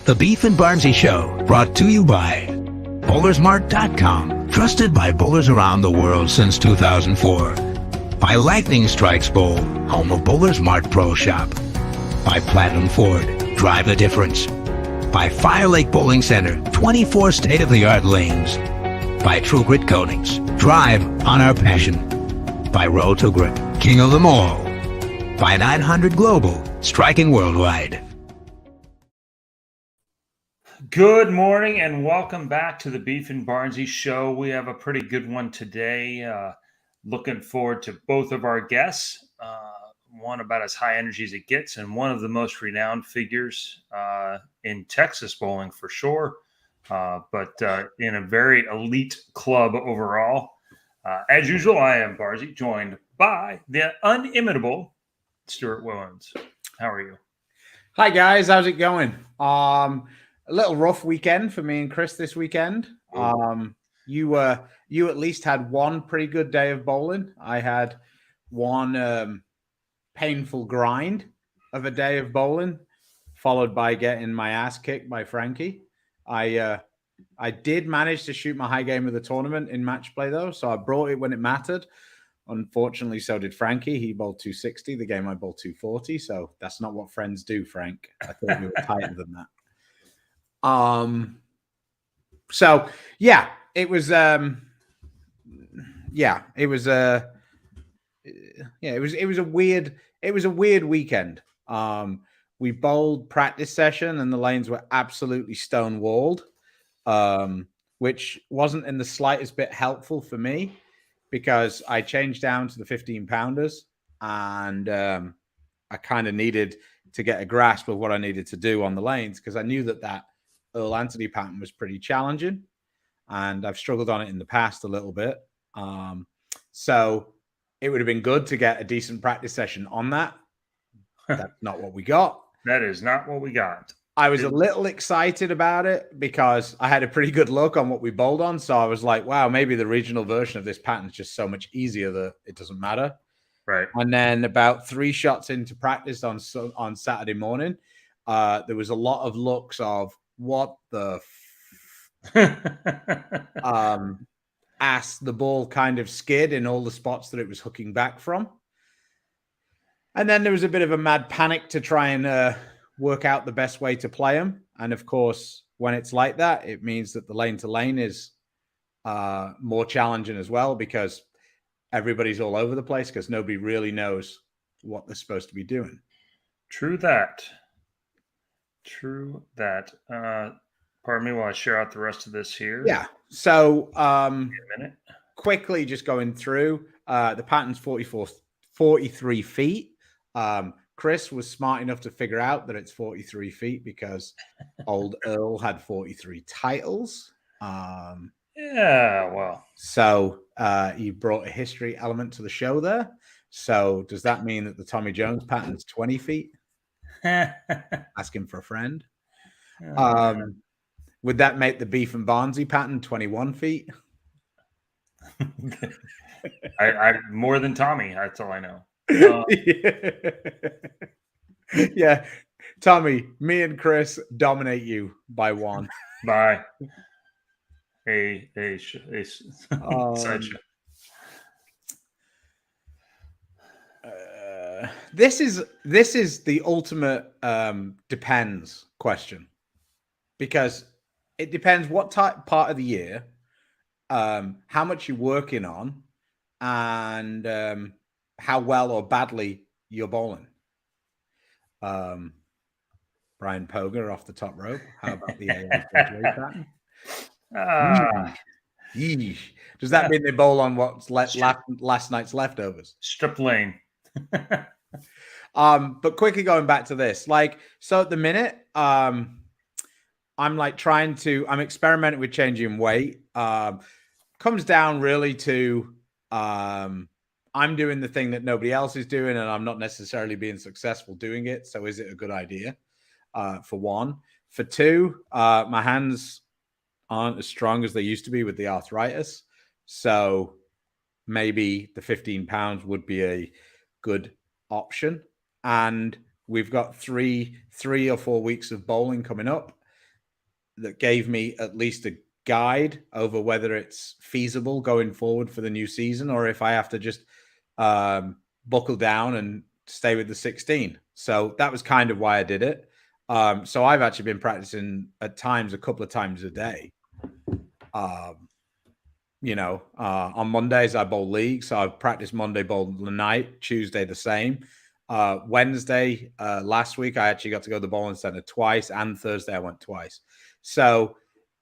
The Beef and Barnzy Show, brought to you by Bowlersmart.com, trusted by bowlers around the world since 2004. By Lightning Strikes Bowl, home of Bowlers Mart Pro Shop. By Platinum Ford, drive the difference. By Fire Lake Bowling Center, 24 state-of-the-art lanes. By True Grit Coatings, drive on our passion. By Road to Grip, king of them all. By 900 Global, striking worldwide. Good morning and welcome back to the Beef and Barnzy Show. We have a pretty good one today. Looking forward to both of our guests. One about as high energy as it gets, and one of the most renowned figures in Texas bowling for sure, but in a very elite club overall. As usual, I am Barnzy, joined by the inimitable Stuart Willens. How are you? Hi guys, how's it going? A little rough weekend for me and Chris this weekend. You at least had one pretty good day of bowling. I had one painful grind of a day of bowling, followed by getting my ass kicked by Frankie. I did manage to shoot my high game of the tournament in match play though, so I brought it when it mattered. Unfortunately, so did Frankie. He bowled 260. The game I bowled 240. So that's not what friends do, Frank. I thought we were tighter than that. So yeah, it was a weird weekend. We bowled practice session and the lanes were absolutely stone walled, which wasn't in the slightest bit helpful for me because I changed down to the 15 pounders and I kind of needed to get a grasp of what I needed to do on the lanes because I knew that Earl Anthony pattern was pretty challenging and I've struggled on it in the past a little bit. So it would have been good to get a decent practice session on that. That's not what we got. That is not what we got. I was a little excited about it because I had a pretty good look on what we bowled on. So I was like, wow, maybe the regional version of this pattern is just so much easier that it doesn't matter. Right. And then about 3 shots into practice on Saturday morning, there was a lot of looks of what the ass the ball kind of skid in all the spots that it was hooking back from. And then there was a bit of a mad panic to try and work out the best way to play them. And of course, when it's like that, it means that the lane to lane is more challenging as well because everybody's all over the place because nobody really knows what they're supposed to be doing. True that. Pardon me while I share out the rest of this here. Yeah. So a minute. Quickly just going through the pattern's 43 feet. Chris was smart enough to figure out that it's 43 feet because old Earl had 43 titles. Yeah, well. So he brought a history element to the show there. So does that mean that the Tommy Jones pattern's 20 feet? Asking for a friend. Would that make the Beef and Barnzy pattern 21 feet? I more than Tommy. That's all I know. Yeah. Tommy, me and Chris dominate you by 1. By a sideshow. This is the ultimate depends question because it depends what part of the year, how much you're working on, and how well or badly you're bowling. Brian Poger off the top rope. How about the AI pattern? Yeesh. Does that mean they bowl on what's last night's leftovers? Strip lane. But quickly going back to this, so at the minute, I'm experimenting with changing weight. Comes down really to, I'm doing the thing that nobody else is doing and I'm not necessarily being successful doing it. So is it a good idea? For 1. For 2, my hands aren't as strong as they used to be with the arthritis. So maybe the 15 pounds would be a good option. And we've got 3 or 4 weeks of bowling coming up. that gave me at least a guide over whether it's feasible going forward for the new season or if I have to just buckle down and stay with the 16. So that was kind of why I did it. So I've actually been practicing at times a couple of times a day. On Mondays I bowl league, so I've practiced Monday bowl the night, Tuesday the same. Wednesday last week I actually got to go to the bowling center twice, and Thursday I went twice. So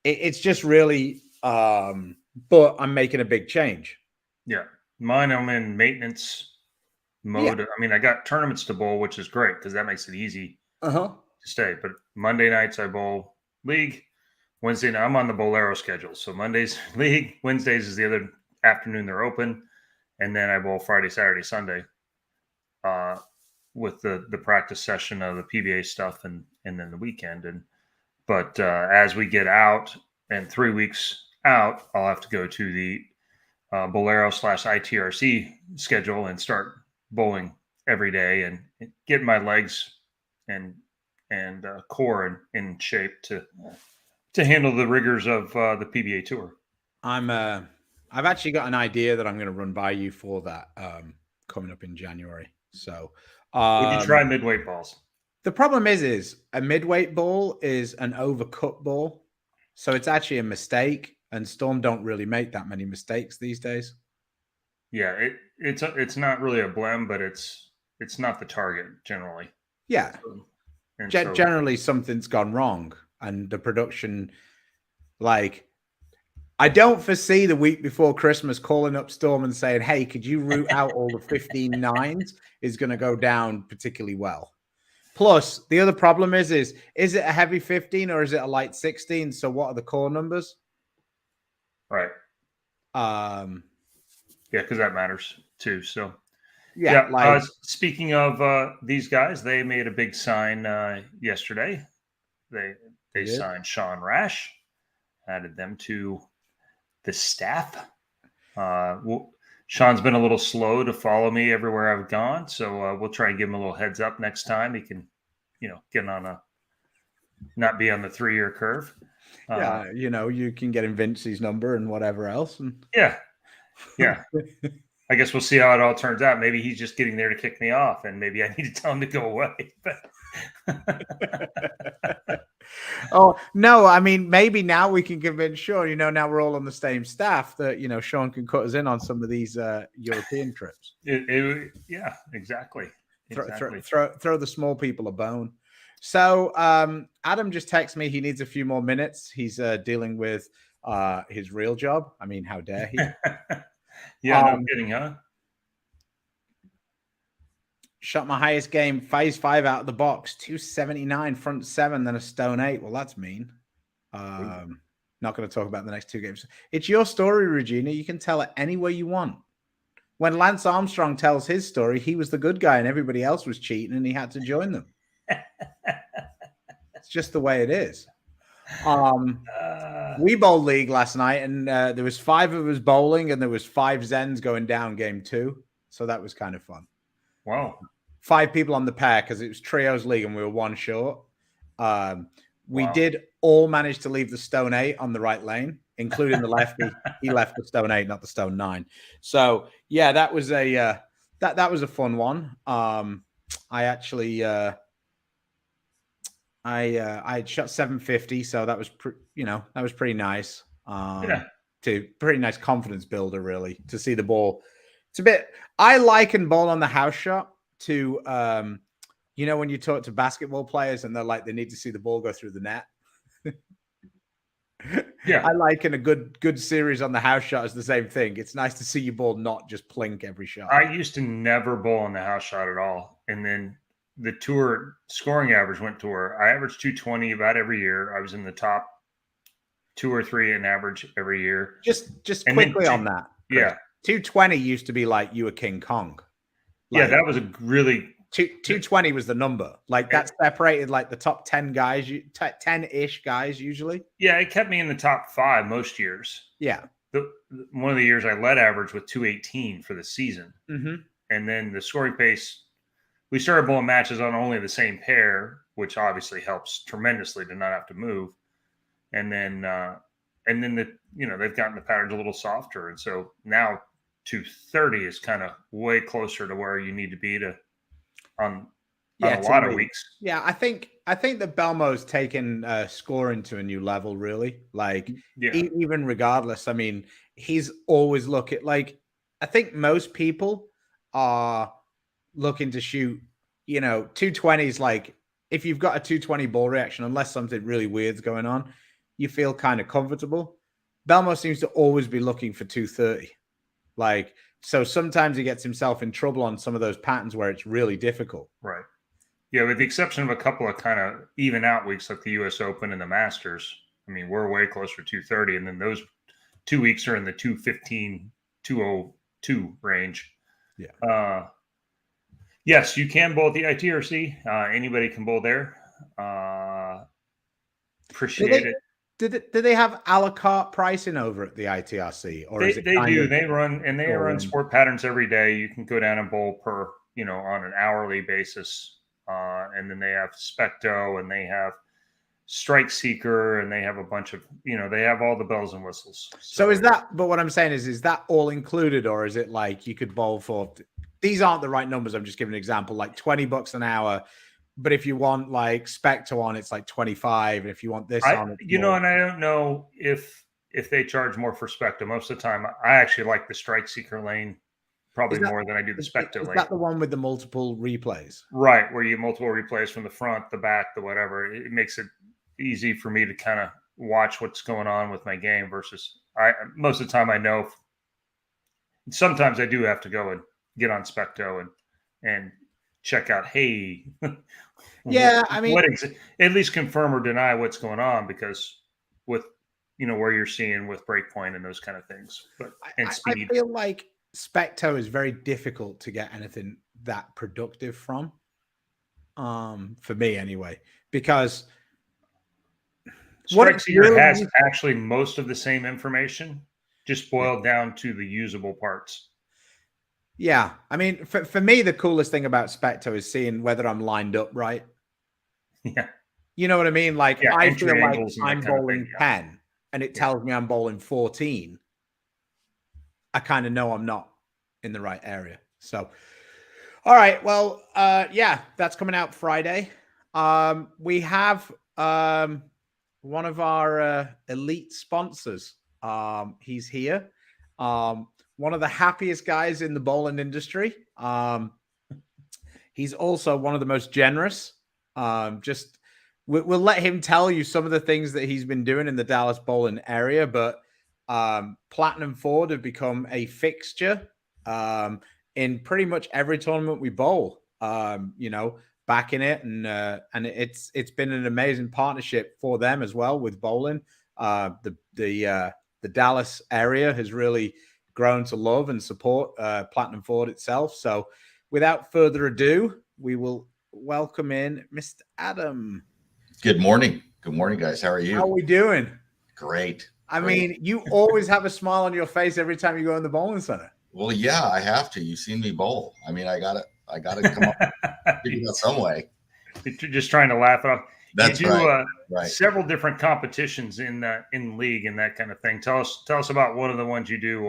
it's just really, but I'm making a big change. Yeah, mine I'm in maintenance mode. Yeah. I mean, I got tournaments to bowl, which is great because that makes it easy to stay. But Monday nights I bowl league. Wednesday night I'm on the Bolero schedule, so Mondays league, Wednesdays is the other afternoon they're open, and then I bowl Friday, Saturday, Sunday, with the practice session of the PBA stuff, and then the weekend. But as we get out and 3 weeks out, I'll have to go to the Bolero / ITRC schedule and start bowling every day and get my legs and core in shape to handle the rigors of the PBA tour. I've actually got an idea that I'm going to run by you for that coming up in January. So would you try midweight balls? The problem is a midweight ball is an overcut ball. So it's actually a mistake, and Storm don't really make that many mistakes these days. Yeah, it's not really a blem, but it's not the target generally. Yeah. Generally something's gone wrong, and the production, I don't foresee the week before Christmas calling up Storm and saying, hey, could you root out all the 15 nines is going to go down particularly well. Plus, the other problem is it a heavy 15 or is it a light 16? So what are the core numbers? Right. Yeah, because that matters too. So yeah. Speaking of these guys, they made a big sign yesterday. They signed Sean Rash, added them to the staff. Sean's been a little slow to follow me everywhere I've gone, so we'll try and give him a little heads up next time. He can, get on not be on the 3-year curve. You can get him Vince's number and whatever else. And yeah. I guess we'll see how it all turns out. Maybe he's just getting there to kick me off, and maybe I need to tell him to go away. Oh, no, I mean, maybe now we can convince Sean, now we're all on the same staff that, Sean can cut us in on some of these European trips. Yeah, exactly. Throw the small people a bone. So Adam just texted me. He needs a few more minutes. He's dealing with his real job. I mean, how dare he? Yeah, no kidding, huh? Shot my highest game, phase 5 out of the box, 279 front 7, then a stone 8. Well, that's mean. Not going to talk about the next 2 games. It's your story, Regina. You can tell it any way you want. When Lance Armstrong tells his story, he was the good guy and everybody else was cheating and he had to join them. It's just the way it is. We bowled league last night and there was 5 of us bowling and there was 5 Zens going down game 2. So that was kind of fun. Wow. 5 people on the pair because it was trios league and we were 1 short. We did all manage to leave the stone 8 on the right lane, including the lefty. He left the stone 8, not the stone 9. So yeah, that was a that was a fun one. I actually I shot 750, so that was that was pretty nice. Pretty nice confidence builder, really, to see the ball. It's a bit. I liken ball on the house shot to when you talk to basketball players and they're like they need to see the ball go through the net. Yeah, I liken a good series on the house shot as the same thing. It's nice to see your ball not just plink every shot. I used to never bowl on the house shot at all, and then the tour scoring average went to where I averaged 220 about every year. I was in the top 2 or 3 in average every year. Just quickly on that. Chris. Yeah. 220 used to be like you were King Kong. Like, that was a really 220 was the number. Like that separated like the top 10 guys, 10-ish guys usually. Yeah, it kept me in the top 5 most years. Yeah. One of the years I led average with 218 for the season. Mm-hmm. And then the scoring pace, we started bowling matches on only the same pair, which obviously helps tremendously to not have to move. and then they've gotten the patterns a little softer, and so now 230 is kind of way closer to where you need to be on a lot of weeks. Yeah, I think that Belmo's taken scoring to a new level, really. Like, even regardless, I mean, he's always looking like, I think most people are looking to shoot, 220s. Like, if you've got a 220 ball reaction, unless something really weird's going on, you feel kind of comfortable. Belmo seems to always be looking for 230. Like, so sometimes he gets himself in trouble on some of those patterns where it's really difficult. Right. Yeah, with the exception of a couple of kind of even out weeks like the U.S. Open and the Masters. I mean, we're way closer to 230, and then those 2 weeks are in the 215, 202 range. Yeah. Yes, you can bowl at the ITRC. Anybody can bowl there. Appreciate it. Do they have a la carte pricing over at the ITRC, or is it? They do. They run sport patterns every day. You can go down and bowl per on an hourly basis. And then they have Specto, and they have Strike Seeker, and they have a bunch of, they have all the bells and whistles. So is that, but what I'm saying is that all included, or is it like you could bowl for, these aren't the right numbers, I'm just giving an example, like $20 an hour, but if you want like Specto on, it's like 25, and if you want this on, and I don't know if they charge more for Specto. Most of the time, I actually like the Strike Seeker lane probably more than I do the Specto lane. Is that the one with the multiple replays? Right, where you have multiple replays from the front, the back, the whatever. It makes it easy for me to kind of watch what's going on with my game versus most of the time I know. Sometimes I do have to go and get on Specto and check out, hey. Yeah, I mean. At least confirm or deny what's going on, because with, where you're seeing with breakpoint and those kind of things. And speed. I feel like Specto is very difficult to get anything that productive from, for me anyway, because Strike Seeker has actually most of the same information, just boiled down to the usable parts. Yeah, I mean, for me, the coolest thing about Specto is seeing whether I'm lined up right. Yeah, you know what I mean. Like, I feel like I'm bowling 10, and it tells me I'm bowling 14. I kind of know I'm not in the right area. So, all right. Well, yeah, that's coming out Friday. We have one of our elite sponsors. He's here. One of the happiest guys in the bowling industry. He's also one of the most generous. We'll let him tell you some of the things that he's been doing in the Dallas bowling area, but Platinum Ford have become a fixture in pretty much every tournament we bowl, backing it. And it's been an amazing partnership for them as well with bowling. The Dallas area has really grown to love and support Platinum Ford itself. So without further ado, we will welcome in Mr. Adam. Good morning. Good morning, guys. How are you? How are we doing? Great. I mean, you always have a smile on your face every time you go in the bowling center. Well, yeah, I have to. You've seen me bowl. I mean, I gotta come up figure out some way. You're just trying to laugh it off. That's you do right. Several different competitions in league and that kind of thing. Tell us about one of the ones you do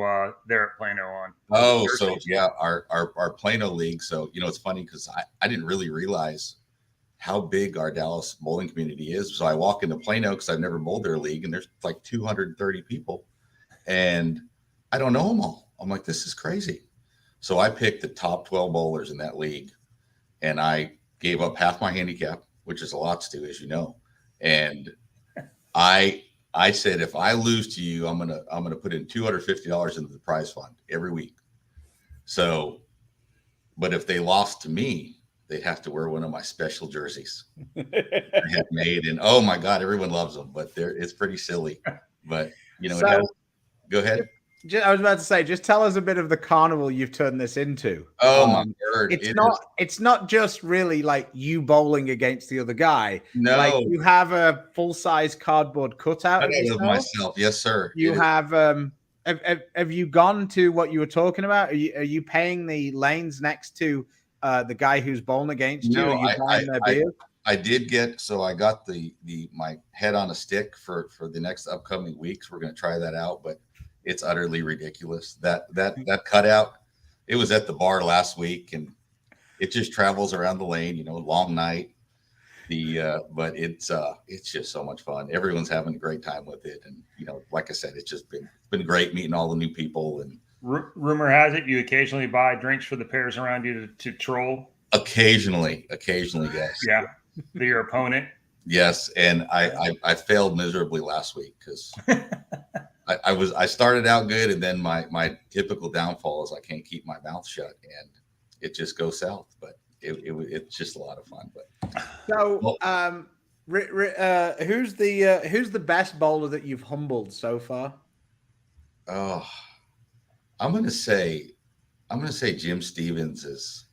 there at Plano on. Oh, so yeah, our Plano league. So it's funny because I didn't really realize how big our Dallas bowling community is. So I walk into Plano because I've never bowled their league, and there's like 230 people, and I don't know them all. I'm like, this is crazy. So I picked the top 12 bowlers in that league, and I gave up half my handicap, which is a lot to do, as you know. And I said, if I lose to you, I'm gonna put in $250 into the prize fund every week. So, but if they lost to me, they'd have to wear one of my special jerseys I had made. And oh my God, everyone loves them, but it's pretty silly. But go ahead. I was about to say, just tell us a bit of the carnival you've turned this into. Oh my word. It's not just really like you bowling against the other guy. No. Like, you have a full-size cardboard cutout of myself. Yes, sir. You have you gone to what you were talking about? Are you paying the lanes next to the guy who's bowling against you? No, Are you buying their beers? I did get, so I got my head on a stick for the next upcoming weeks. We're going to try that out, but it's utterly ridiculous. That cutout, it was at the bar last week and it just travels around the lane, long night. But it's just so much fun. Everyone's having a great time with it. And, like I said, it's just been great meeting all the new people. And rumor has it you occasionally buy drinks for the pairs around you to troll. Occasionally, yes. Yeah. Your opponent. Yes. And I failed miserably last week because I started out good. And then my typical downfall is I can't keep my mouth shut and it just goes south, but it's just a lot of fun. But so, who's the best bowler that you've humbled so far? Oh, I'm gonna say Jim Stevens is.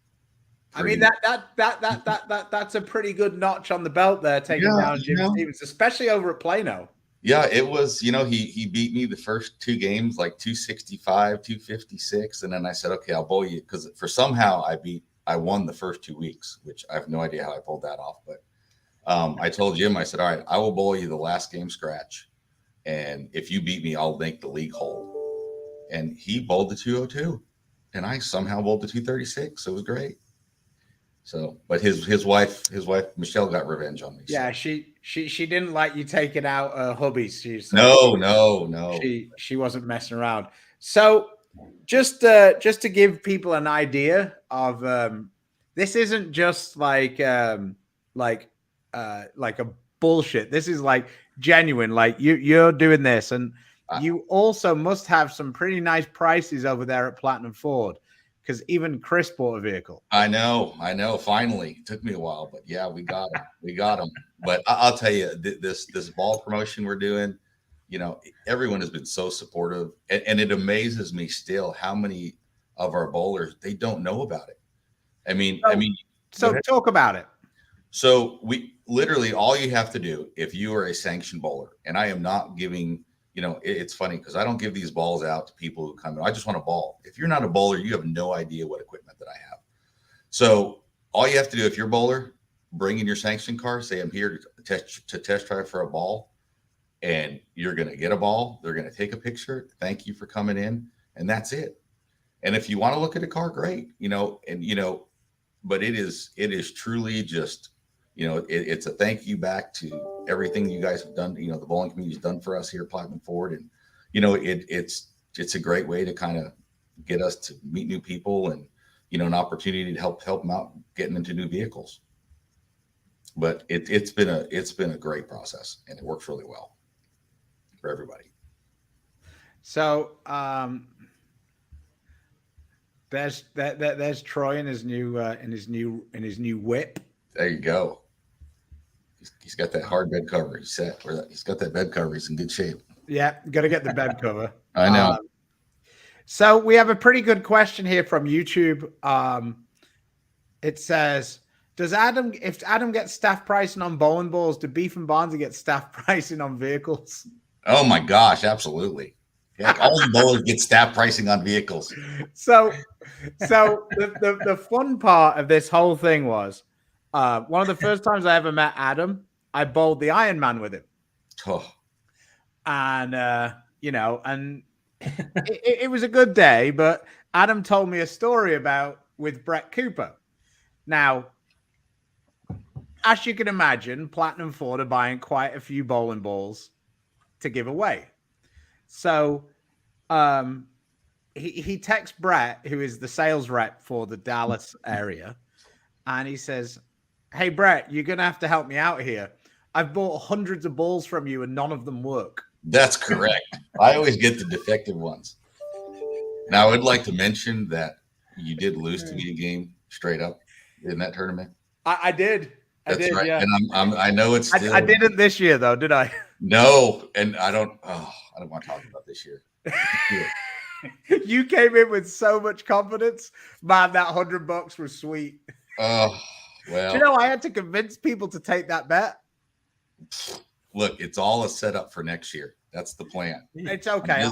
I mean that's a pretty good notch on the belt there, taking down Jim Stevens, especially over at Plano. Yeah, it was. He beat me the first two games like 265, 256, and then I said, okay, I'll bowl you because I won the first 2 weeks, which I have no idea how I pulled that off. But I told Jim, I said, all right, I will bowl you the last game scratch, and if you beat me, I'll make the league hold. And he bowled the 202, and I somehow bowled the 236. So it was great. So, but his wife Michelle got revenge on me. Yeah, so. She didn't like you taking out hubbies. No. She wasn't messing around. So just to give people an idea of this isn't just like a bullshit. This is like genuine. Like you're doing this, and you also must have some pretty nice prices over there at Platinum Ford. Because even Chris bought a vehicle. I know. Finally, it took me a while, but yeah, we got him. But I'll tell you, this ball promotion we're doing, everyone has been so supportive, and it amazes me still how many of our bowlers they don't know about it. So talk about it. So we literally all you have to do if you are a sanctioned bowler, and I am not giving. It's funny because I don't give these balls out to people who come in. I just want a ball. If you're not a bowler, you have no idea what equipment that I have. So all you have to do, if you're a bowler, bring in your sanction card, say I'm here to test drive for a ball, and you're going to get a ball. They're going to take a picture. Thank you for coming in. And that's it. And if you want to look at a car, great, but it is truly just, it's a thank you back to everything you guys have done, the bowling community's done for us here at Platinum Ford. And, it's a great way to kind of get us to meet new people and, an opportunity to help them out getting into new vehicles. But it's been a great process and it works really well for everybody. So, there's Troy in his new whip. There you go. He's got that hard bed cover. He's set. He's got that bed cover. He's in good shape. Yeah, got to get the bed cover. I know. So we have a pretty good question here from YouTube. It says, if Adam gets staff pricing on bowling balls, do Beef and Barnzy get staff pricing on vehicles? Oh my gosh, absolutely. Yeah, all the bowlers get staff pricing on vehicles. So the fun part of this whole thing was one of the first times I ever met Adam, I bowled the Iron Man with him. Oh. And, and it was a good day, but Adam told me a story with Brett Cooper. Now, as you can imagine, Platinum Ford are buying quite a few bowling balls to give away. So he texts Brett, who is the sales rep for the Dallas area, and he says, "Hey, Brett, you're going to have to help me out here. I've bought hundreds of balls from you and none of them work." That's correct. I always get the defective ones. Now, I would like to mention that you did lose to me a game straight up in that tournament. I did. That's I did, right. yeah. And I know it's still... I didn't this year, though, did I? No, and I don't want to talk about this year. You came in with so much confidence. Man, that $100 was sweet. Oh, well. Do you know, I had to convince people to take that bet. Look, it's all a setup for next year. That's the plan. It's okay.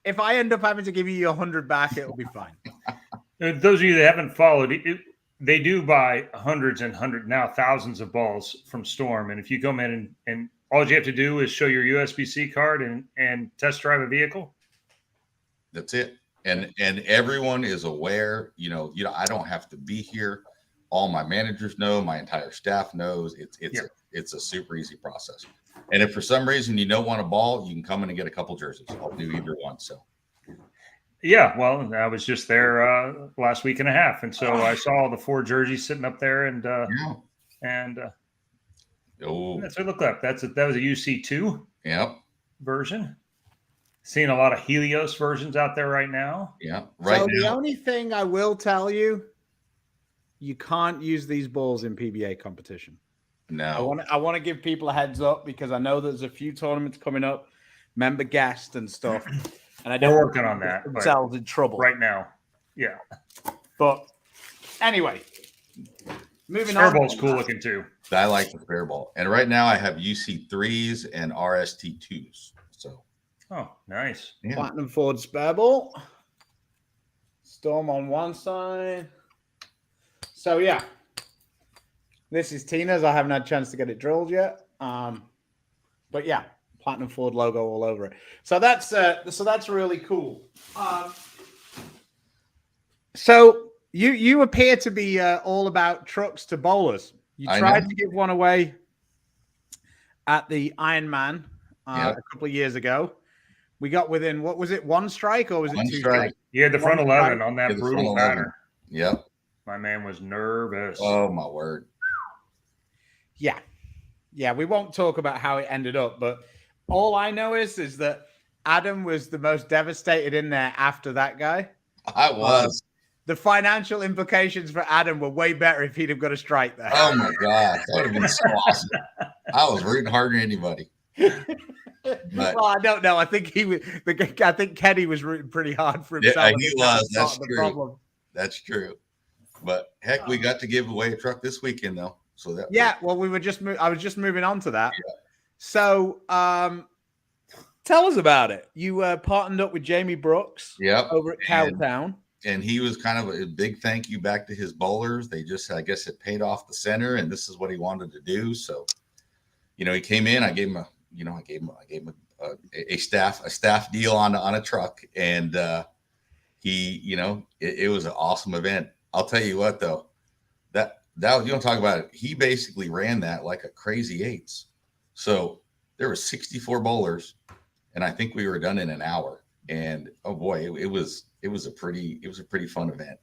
If I end up having to give you your 100 back, it'll be fine. Those of you that haven't followed, they do buy now thousands of balls from Storm. And if you come in and all you have to do is show your USB-C card and test drive a vehicle. That's it. And everyone is aware, I don't have to be here. All my managers know, my entire staff knows. It's a super easy process. And if for some reason you don't want a ball, you can come in and get a couple jerseys. I'll do either one. So yeah, well, I was just there last week and a half, and so I saw the 4 jerseys sitting up there, and that's what looked like. That was a UC2 version. Seeing a lot of Helios versions out there right now. Yeah, The only thing I will tell you, you can't use these balls in PBA competition. No, I want to give people a heads up because I know there's a few tournaments coming up, member guest and stuff, and I don't They're working on that. Themselves in trouble right now. Yeah, but anyway, moving Spare on. ball's cool looking too. I like the spare ball, and right now I have UC3s and RST2s. So, oh, nice. Yeah. Platinum Ford spare ball, Storm on one side. So yeah. This is Tina's. I haven't had a chance to get it drilled yet. But yeah, Platinum Ford logo all over it. So that's really cool. So you appear to be all about trucks to bowlers. You tried to give one away at the Ironman a couple of years ago. We got within, what was it, 1 strike or was it 2 strikes? You had the front 11 on that brutal pattern. Yep. My man was nervous. Oh my word. Yeah. Yeah, we won't talk about how it ended up, but all I know is that Adam was the most devastated in there after that guy. I was. The financial implications for Adam were way better if he'd have got a strike there. Oh my God. That would have been so awesome. I was rooting harder than anybody. Well, I don't know. I think I think Kenny was rooting pretty hard for himself. Yeah, he was. That's true. Problem. That's true. But heck, we got to give away a truck this weekend though. So that well, I was just moving on to that. Yeah. So, tell us about it. You partnered up with Jamie Brooks over at Cowtown. And he was kind of a big thank you back to his bowlers. They just, I guess, it paid off the center, and this is what he wanted to do. So, he came in. I gave him a staff deal on a truck, and it was an awesome event. I'll tell you what though, that you don't talk about it. He basically ran that like a crazy 8s. So there were 64 bowlers, and I think we were done in an hour. And oh boy, it was a pretty fun event.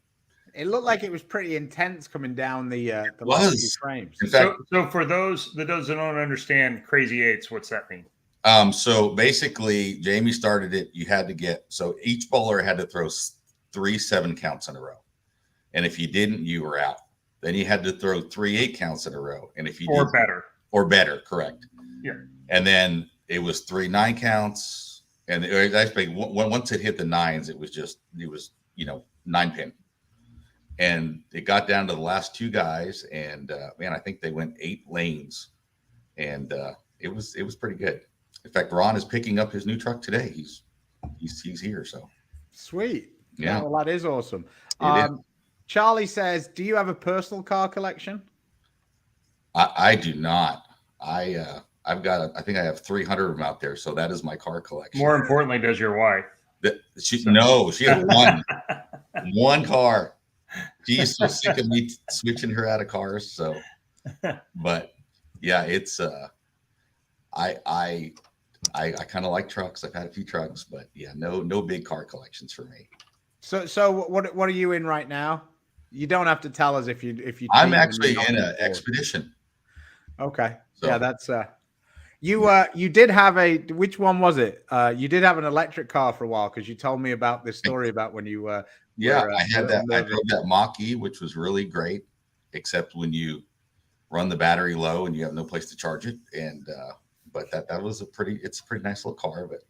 It looked like it was pretty intense coming down the last few frames. In fact, so for those that don't understand crazy 8s, what's that mean? So basically, Jamie started it. You had to so each bowler had to throw 3 7 counts in a row, and if you didn't, you were out. Then you had to throw 3 8 counts in a row, and if you better, correct. Yeah. And then it was 3 9 counts, and actually once it hit the 9s, it was 9 pin, and it got down to the last 2 guys, and I think they went 8 lanes, and it was pretty good. In fact, Ron is picking up his new truck today. He's here, so sweet. Yeah, well, that is awesome. It is. Charlie says, "Do you have a personal car collection?" I do not. I've got. I think I have 300 of them out there. So that is my car collection. More importantly, does your wife? She has one car. She's so sick of me switching her out of cars. So, but yeah, it's I kind of like trucks. I've had a few trucks, but yeah, no big car collections for me. So what are you in right now? You don't have to tell us if you. I'm actually in an Expedition. Okay. So, yeah, that's you did have which one was it? You did have an electric car for a while because you told me about this story about when you I had that. I drove that Mach-E, which was really great, except when you run the battery low and you have no place to charge it. And but that was it's a pretty nice little car. But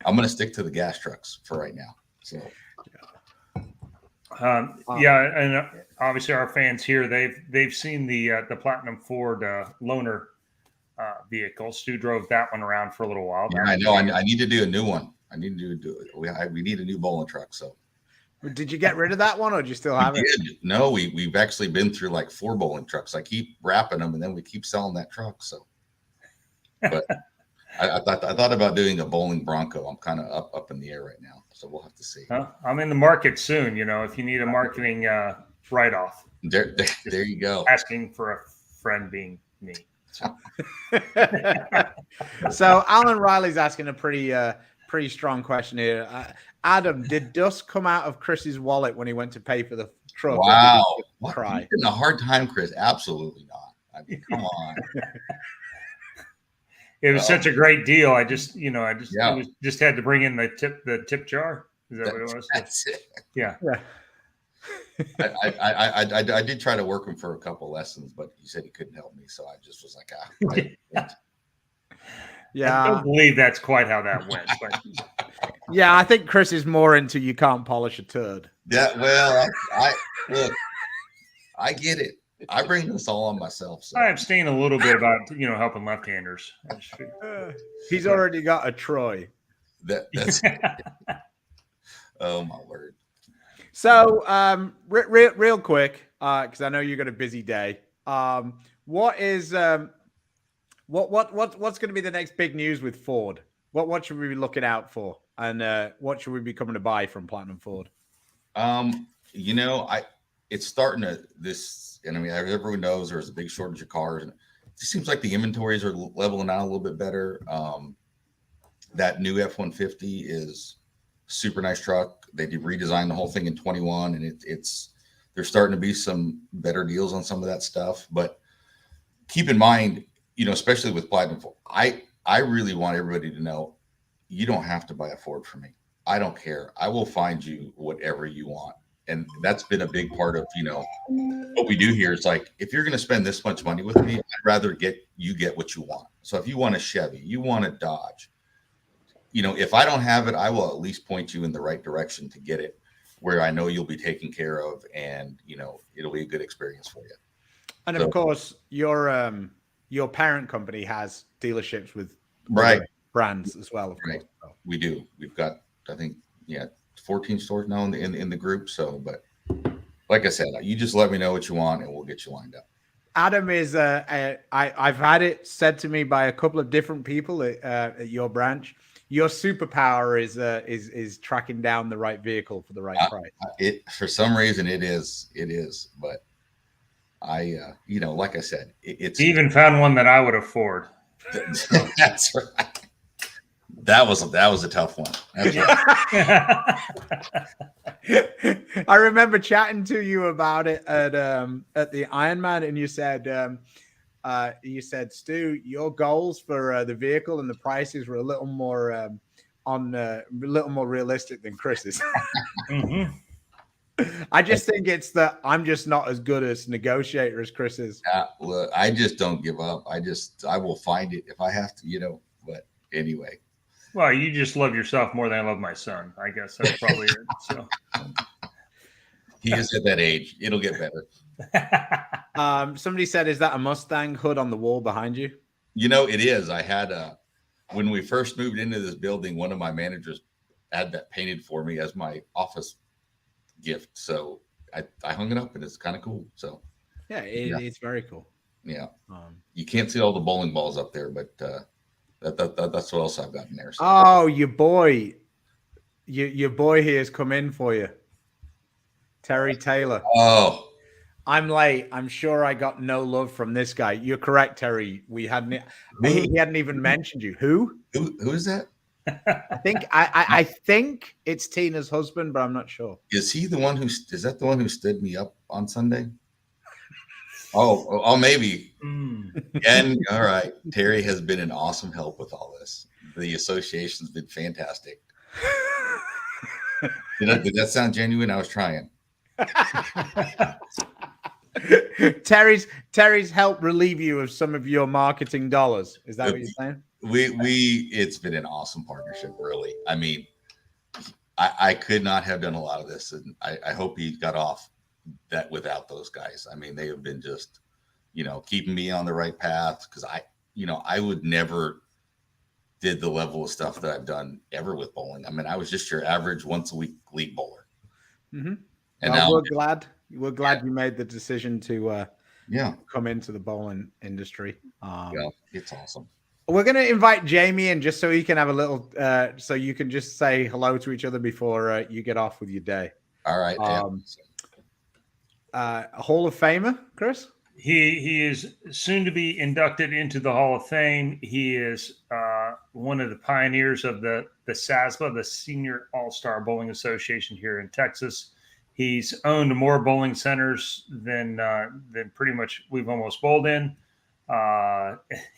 I'm going to stick to the gas trucks for right now. So. And obviously our fans here, they've seen the Platinum Ford loaner vehicle. Stu drove that one around for a little while. Yeah, I know. I need to do a new one. I need to we need a new bowling truck. So Did you get rid of that one, or do you still have it? Did. No, we've actually been through like 4 bowling trucks. I keep wrapping them, and then we keep selling that truck. So, but I thought about doing a bowling Bronco. I'm kind of up in the air right now, so we'll have to see. I'm in the market soon. If you need a marketing write-off, There you go. Asking for a friend being me. So Alan Riley's asking a pretty strong question here. Adam, did dust come out of Chris's wallet when he went to pay for the truck? Wow. Cry. You're in a hard time, Chris. Absolutely not. I mean, come on. It was such a great deal. I just Yeah. just had to bring in the tip jar. Is that what it was? That's it. Yeah. I did try to work him for a couple lessons, but he said he couldn't help me. So I just was like, Yeah. I don't believe that's quite how that went. But Yeah, I think Chris is more into you can't polish a turd. Yeah, well, look, I get it. I bring this all on myself. So. I abstain a little bit about helping left-handers. He's already got a Troy. That's oh my word. So, real quick, because I know you got a busy day. What is what's going to be the next big news with Ford? What should we be looking out for, and what should we be coming to buy from Platinum Ford? It's starting to this, and I mean, everyone knows there's a big shortage of cars, and it just seems like the inventories are leveling out a little bit better. That new F-150 is a super nice truck. They redesigned the whole thing in 21, and there's starting to be some better deals on some of that stuff. But keep in mind, especially with Platinum Ford, I really want everybody to know you don't have to buy a Ford from me. I don't care. I will find you whatever you want. And that's been a big part of, what we do here. It's like, if you're going to spend this much money with me, I'd rather get what you want. So if you want a Chevy, you want a Dodge, if I don't have it, I will at least point you in the right direction to get it where I know you'll be taken care of, and, it'll be a good experience for you. And of course, your parent company has dealerships with right brands as well. Of right. course. We do. We've got, I think, 14 stores now in the group. So, but like I said, you just let me know what you want and we'll get you lined up. Adam is I've had it said to me by a couple of different people at your branch. Your superpower is tracking down the right vehicle for the right price. For some reason it is, but I like I said, it's he even found one that I would afford. That's right. That was a tough one. I remember chatting to you about it at the Ironman, and you said, Stu, your goals for the vehicle and the prices were a little more realistic than Chris's. Mm-hmm. I just think it's that I'm just not as good as negotiator as Chris is. Look, I just don't give up. I will find it if I have to, but anyway. Well, you just love yourself more than I love my son. I guess that's probably it. So he is at that age. It'll get better. Somebody said, is that a Mustang hood on the wall behind you? It is. I had when we first moved into this building, one of my managers had that painted for me as my office gift. So I hung it up, and it's kind of cool. So yeah, it's very cool. Yeah. You can't see all the bowling balls up there, but that's what else I've got in there. So. Oh, your boy here has come in for you, Terry Taylor. Oh, I'm late. I'm sure I got no love from this guy. You're correct, Terry. He hadn't even mentioned you. Who is that? I think it's Tina's husband, but I'm not sure. Is he the one is that the one who stood me up on Sunday? Oh, maybe. And all right, Terry has been an awesome help with all this. The association's been fantastic. Did that sound genuine? I was trying. Terry's helped relieve you of some of your marketing dollars. Is that what you're saying? It's been an awesome partnership, really. I mean, I could not have done a lot of this, and I hope he got off that without those guys. I mean, they have been just, keeping me on the right path, because I would never did the level of stuff that I've done ever with bowling. I mean, I was just your average once a week league bowler. Mm-hmm. And Well, now, we're glad you made the decision to yeah, come into the bowling industry. it's awesome. We're going to invite Jamie in just so he can have a little, so you can just say hello to each other before you get off with your day. All right. A Hall of Famer, Chris? He is soon to be inducted into the Hall of Fame. He is one of the pioneers of the SASBA, the Senior All-Star Bowling Association here in Texas. He's owned more bowling centers than pretty much we've almost bowled in.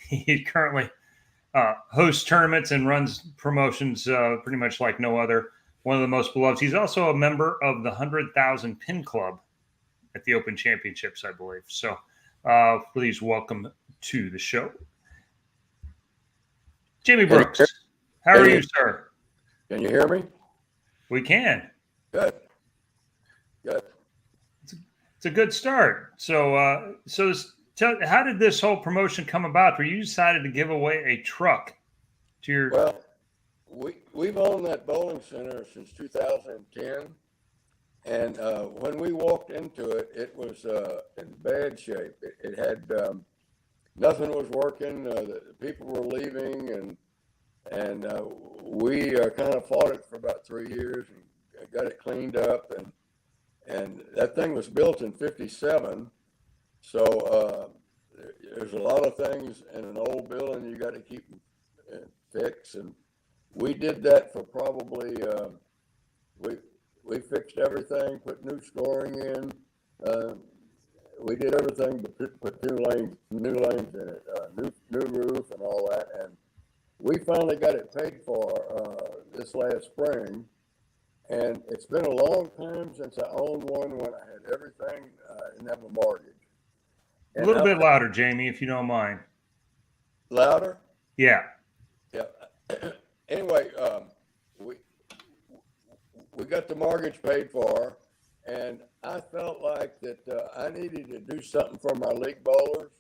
He currently hosts tournaments and runs promotions pretty much like no other. One of the most beloved. He's also a member of the 100,000 Pin Club at the Open Championships, I believe. So please welcome to the show, Jamie Brooks. How are you, sir? Can you hear me? We can. Good. Good. It's a good start. So, how did this whole promotion come about? Where you decided to give away a truck to your? Well, we've owned that bowling center since 2010, and when we walked into it, it was in bad shape. It had nothing was working. The people were leaving, and we kind of fought it for about 3 years and got it cleaned up, and that thing was built in '57. So there's a lot of things in an old building you got to keep fixed, and we did that for probably we fixed everything, put new scoring in. We did everything but put new lanes in it, new roof and all that, and we finally got it paid for this last spring. And it's been a long time since I owned one when I had everything. I didn't have a mortgage. A little bit louder, Jamie, if you don't mind. Louder? Yeah. Yeah. Anyway, we got the mortgage paid for, and I felt like that I needed to do something for my league bowlers,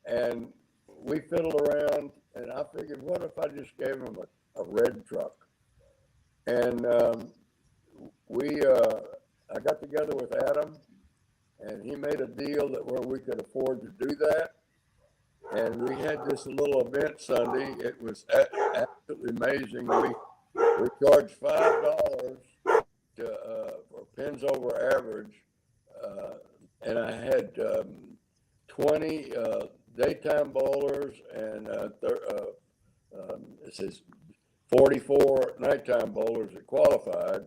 and we fiddled around, and I figured, what if I just gave them a red truck? And I got together with Adam, and he made a deal that where we could afford to do that. And we had this little event Sunday. It was absolutely amazing. We charged $5 for pins over average, and I had 20 daytime bowlers and this is 44 nighttime bowlers that qualified,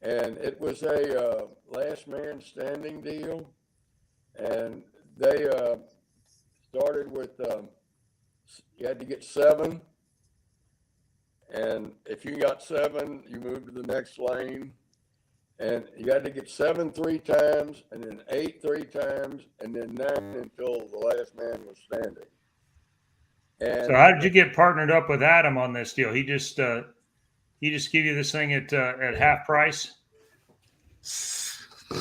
and it was a last man standing deal, and they started with you had to get 7, and if you got 7, you moved to the next lane, and you had to get 7 3 times, and then 8 3 times, and then 9 until the last man was standing. And so how did you get partnered up with Adam on this deal? He just give you this thing at half price?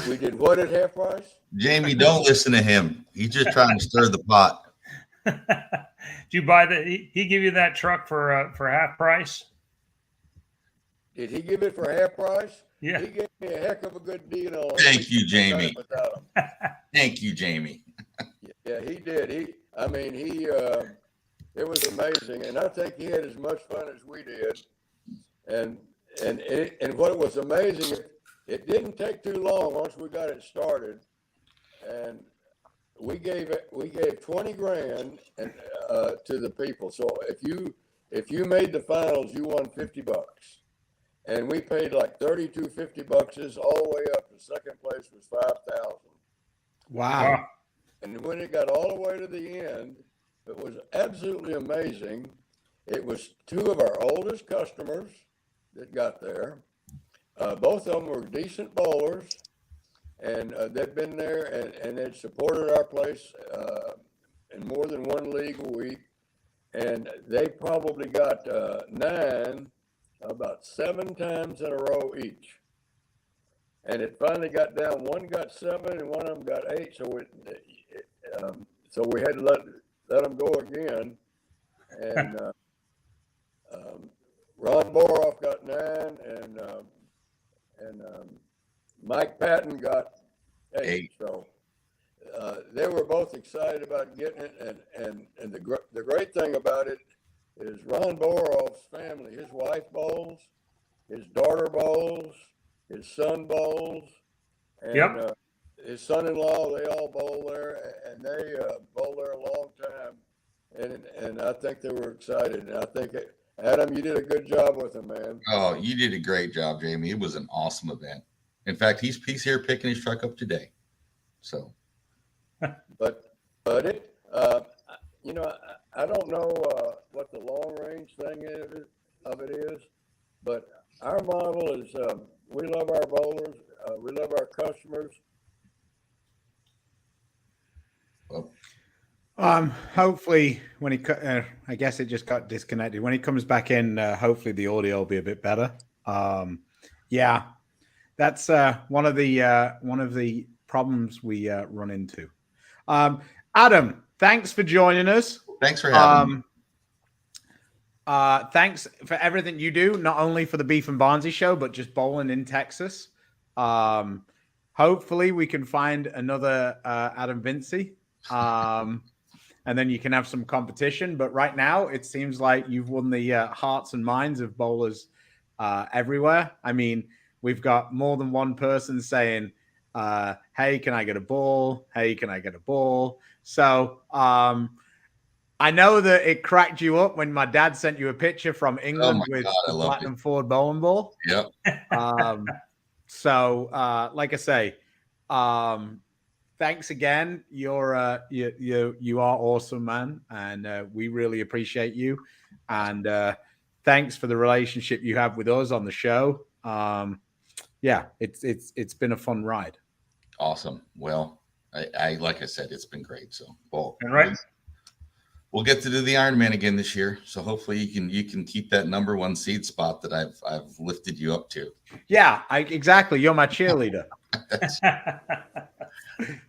we did what at half price? Jamie, don't listen to him. He's just trying to stir the pot. Did you buy that? He give you that truck for half price? Did he give it for half price? Yeah. He gave me a heck of a good deal on it. Thank you, Jamie. Thank you, Jamie. Yeah, he did. It was amazing, and I think he had as much fun as we did. And what was amazing, it didn't take too long once we got it started, and we gave $20,000 and to the people. So if you made the finals, you won $50, and we paid like $32.50 all the way up. The second place was $5,000. Wow. And when it got all the way to the end, it was absolutely amazing. It was 2 of our oldest customers that got there. Both of them were decent bowlers, and they've been there and they'd supported our place in more than one league a week. And they probably got 9 about 7 times in a row each. And it finally got down. One got 7 and one of them got 8. So we had to let them go again. And Ron Boroff got 9, and and Mike Patton got 8. So they were both excited about getting it, and the great thing about it is Ron Boroff's family. His wife bowls, his daughter bowls, his son bowls, and his son-in-law. They all bowl there, and they bowl there a long time. And I think they were excited. And I think Adam, you did a good job with them, man. Oh, you did a great job, Jamie. It was an awesome event. In fact, he's here picking his truck up today. So, but it, you know, I don't know what the long range thing of it is, but our model is we love our bowlers, we love our customers. Hopefully when he I guess it just got disconnected. When he comes back in, hopefully the audio will be a bit better. Yeah, that's one of the problems we run into. Adam, thanks for joining us. Thanks for having me. Thanks for everything you do, not only for the Beef and Barnzy Show, but just bowling in Texas. Hopefully we can find another Adam Vince. And then you can have some competition. But right now, it seems like you've won the hearts and minds of bowlers everywhere. I mean, we've got more than one person saying, hey, can I get a ball? Hey, can I get a ball? So I know that it cracked you up when my dad sent you a picture from England with the Platinum Ford bowling ball. Yep. So like I say, thanks again. You are awesome, man, and we really appreciate you. And thanks for the relationship you have with us on the show. Yeah, it's been a fun ride. Awesome. Well, I like I said, it's been great. So, well, and right. We'll get to do the Ironman again this year. So hopefully you can keep that #1 seed spot that I've lifted you up to. Yeah, exactly. You're my cheerleader.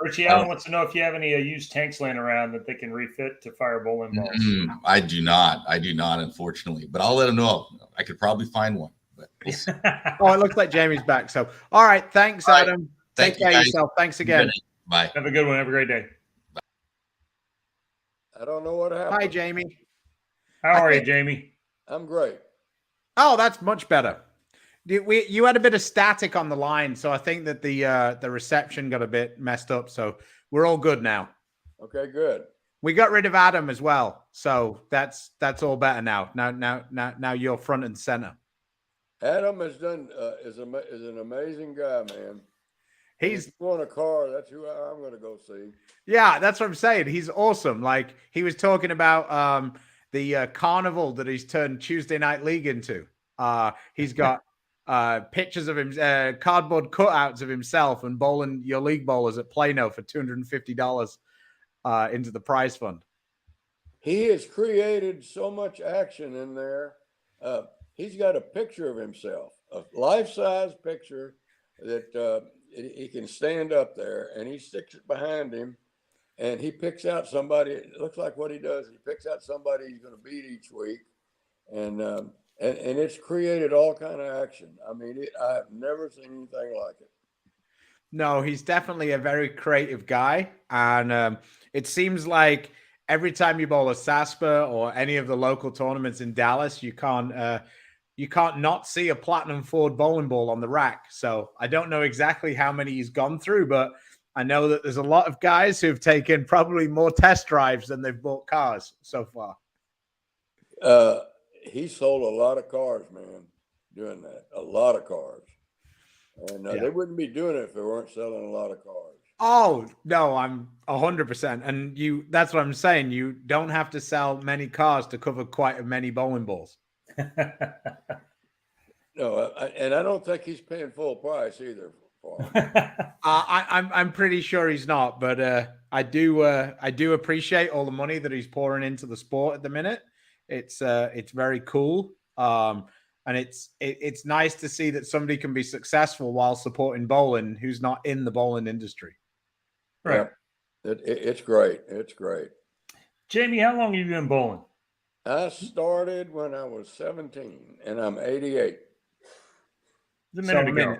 Richie Allen wants to know if you have any used tanks laying around that they can refit to fire bowling balls. I do not, unfortunately, but I'll let him know. I could probably find one. But oh, it looks like Jamie's back. So, all right. Thanks, Adam. Take care of yourself. Thanks again. Bye. Have a good one. Have a great day. Bye. I don't know what happened. Hi, Jamie. How are you, Jamie? I'm great. Oh, that's much better. You had a bit of static on the line, so I think that the reception got a bit messed up. So we're all good now. Okay, good. We got rid of Adam as well, so that's all better now. Now you're front and center. Adam has done is an amazing guy, man. He's on a car. That's who I'm going to go see. Yeah, that's what I'm saying. He's awesome. Like he was talking about the carnival that he's turned Tuesday Night League into. He's got pictures of him, cardboard cutouts of himself and bowling your league bowlers at Plano for $250 into the prize fund. He has created so much action in there. He's got a picture of himself, a life-size picture that he can stand up there, and he sticks it behind him, and he picks out somebody. It looks like what he does. He picks out somebody he's going to beat each week, and it's created all kind of action. I mean, I've never seen anything like it. No, he's definitely a very creative guy, and it seems like every time you bowl a SASPA or any of the local tournaments in Dallas, you can't not see a Platinum Ford bowling ball on the rack. So I don't know exactly how many he's gone through, but I know that there's a lot of guys who've taken probably more test drives than they've bought cars so far. He sold a lot of cars, man, doing that. A lot of cars. And they wouldn't be doing it if they weren't selling a lot of cars. Oh, no, I'm 100%. And that's what I'm saying. You don't have to sell many cars to cover quite many bowling balls. No, and I don't think he's paying full price either. I'm pretty sure he's not, but I do appreciate all the money that he's pouring into the sport at the minute. It's very cool, and it's nice to see that somebody can be successful while supporting bowling who's not in the bowling industry. Right. Yeah. It's great. It's great. Jamie, how long have you been bowling? I started when I was 17, and I'm 88. A minute ago.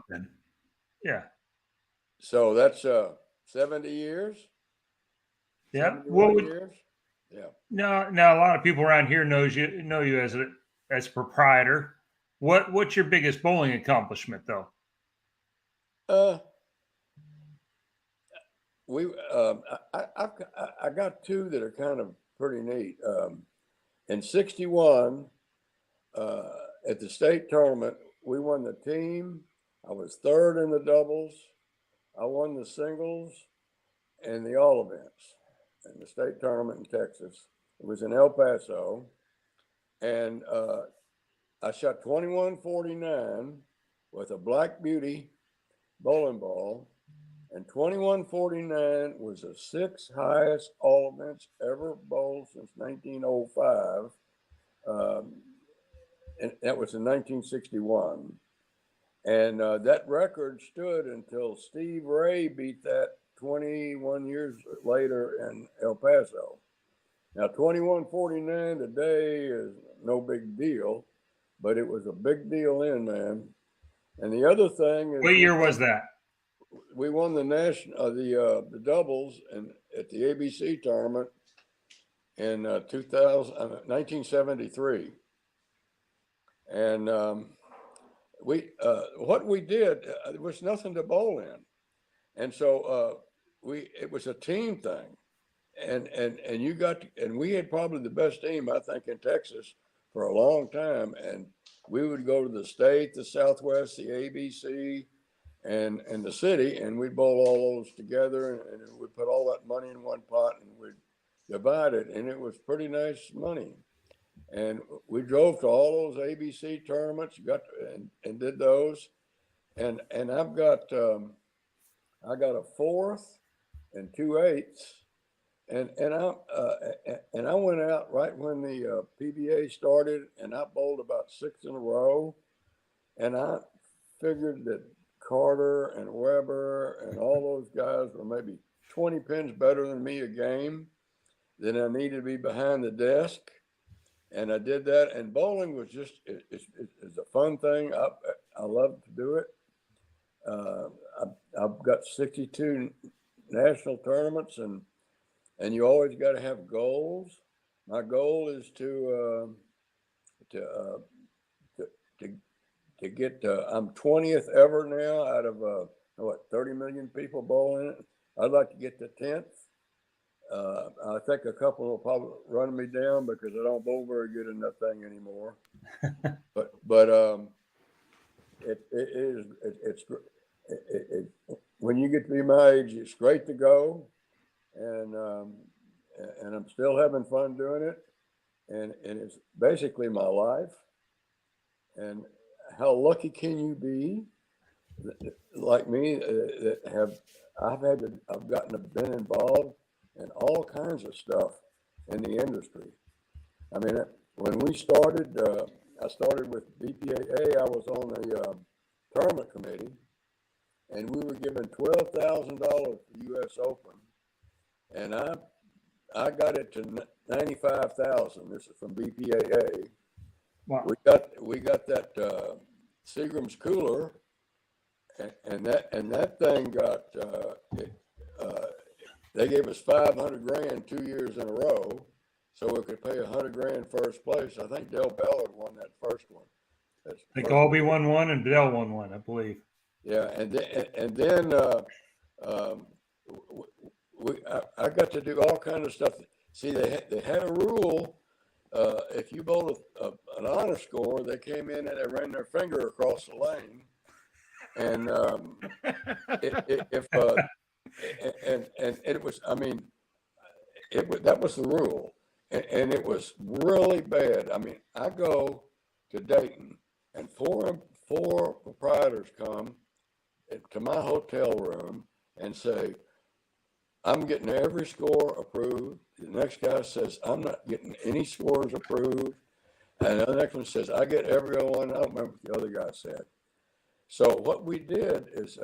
Yeah. So that's 70 years. Yeah. 71 Well, years. Yeah. now a lot of people around here know you as a proprietor. What's your biggest bowling accomplishment though? We I got two that are kind of pretty neat. In '61, at the state tournament, we won the team. I was third in the doubles. I won the singles and the all events in the state tournament in Texas. It was in El Paso, and I shot 21.49 with a Black Beauty bowling ball, and 21.49 was the sixth highest all events ever bowled since 1905. And that was in 1961. And that record stood until Steve Ray beat that 21 years later in El Paso. Now, 21.49 today is no big deal, but it was a big deal then, man. And the other thing is, What year was that? we won the the doubles and at the ABC tournament in 1973. And what we did, there was nothing to bowl in, and so it was a team thing, and we had probably the best team, I think, in Texas for a long time, and we would go to the state, the Southwest, the ABC, and the city, and we'd bowl all those together, and we'd put all that money in one pot, and we'd divide it, and it was pretty nice money. And we drove to all those ABC tournaments, and did those, and I got a fourth and 2/8, and I went out right when the PBA started, and I bowled about 6 in a row, and I figured that Carter and Weber and all those guys were maybe 20 pins better than me a game. Then I needed to be behind the desk. And I did that, and bowling was just, it's a fun thing. I love to do it. I've got 62 national tournaments, and you always got to have goals. My goal is to get, I'm 20th ever now out of 30 million people bowling it. I'd like to get to 10th. I think a couple will probably run me down because I don't bowl very good in that thing anymore. but when you get to be my age, it's great to go, and I'm still having fun doing it, and it's basically my life. And how lucky can you be, like me, that I've been involved and all kinds of stuff in the industry. I mean, when we started, I started with BPAA. I was on the tournament committee, and we were given $12,000 for U.S. Open, and I got it to 95,000. This is from BPAA. Wow. We got that Seagram's cooler, and that thing got they gave us $500,000 2 years in a row, so we could pay $100,000 first place. I think Del Ballard won that first one. I think Albee won one and Dell won one, I believe. Yeah, and then I got to do all kinds of stuff. See, they had a rule. If you bowled an honor score, they came in and they ran their finger across the lane, and and it was, I mean, that was the rule, and it was really bad. I mean, I go to Dayton, and four proprietors come to my hotel room and say, I'm getting every score approved. The next guy says, I'm not getting any scores approved. And the next one says, I get every one. I don't remember what the other guy said. So what we did is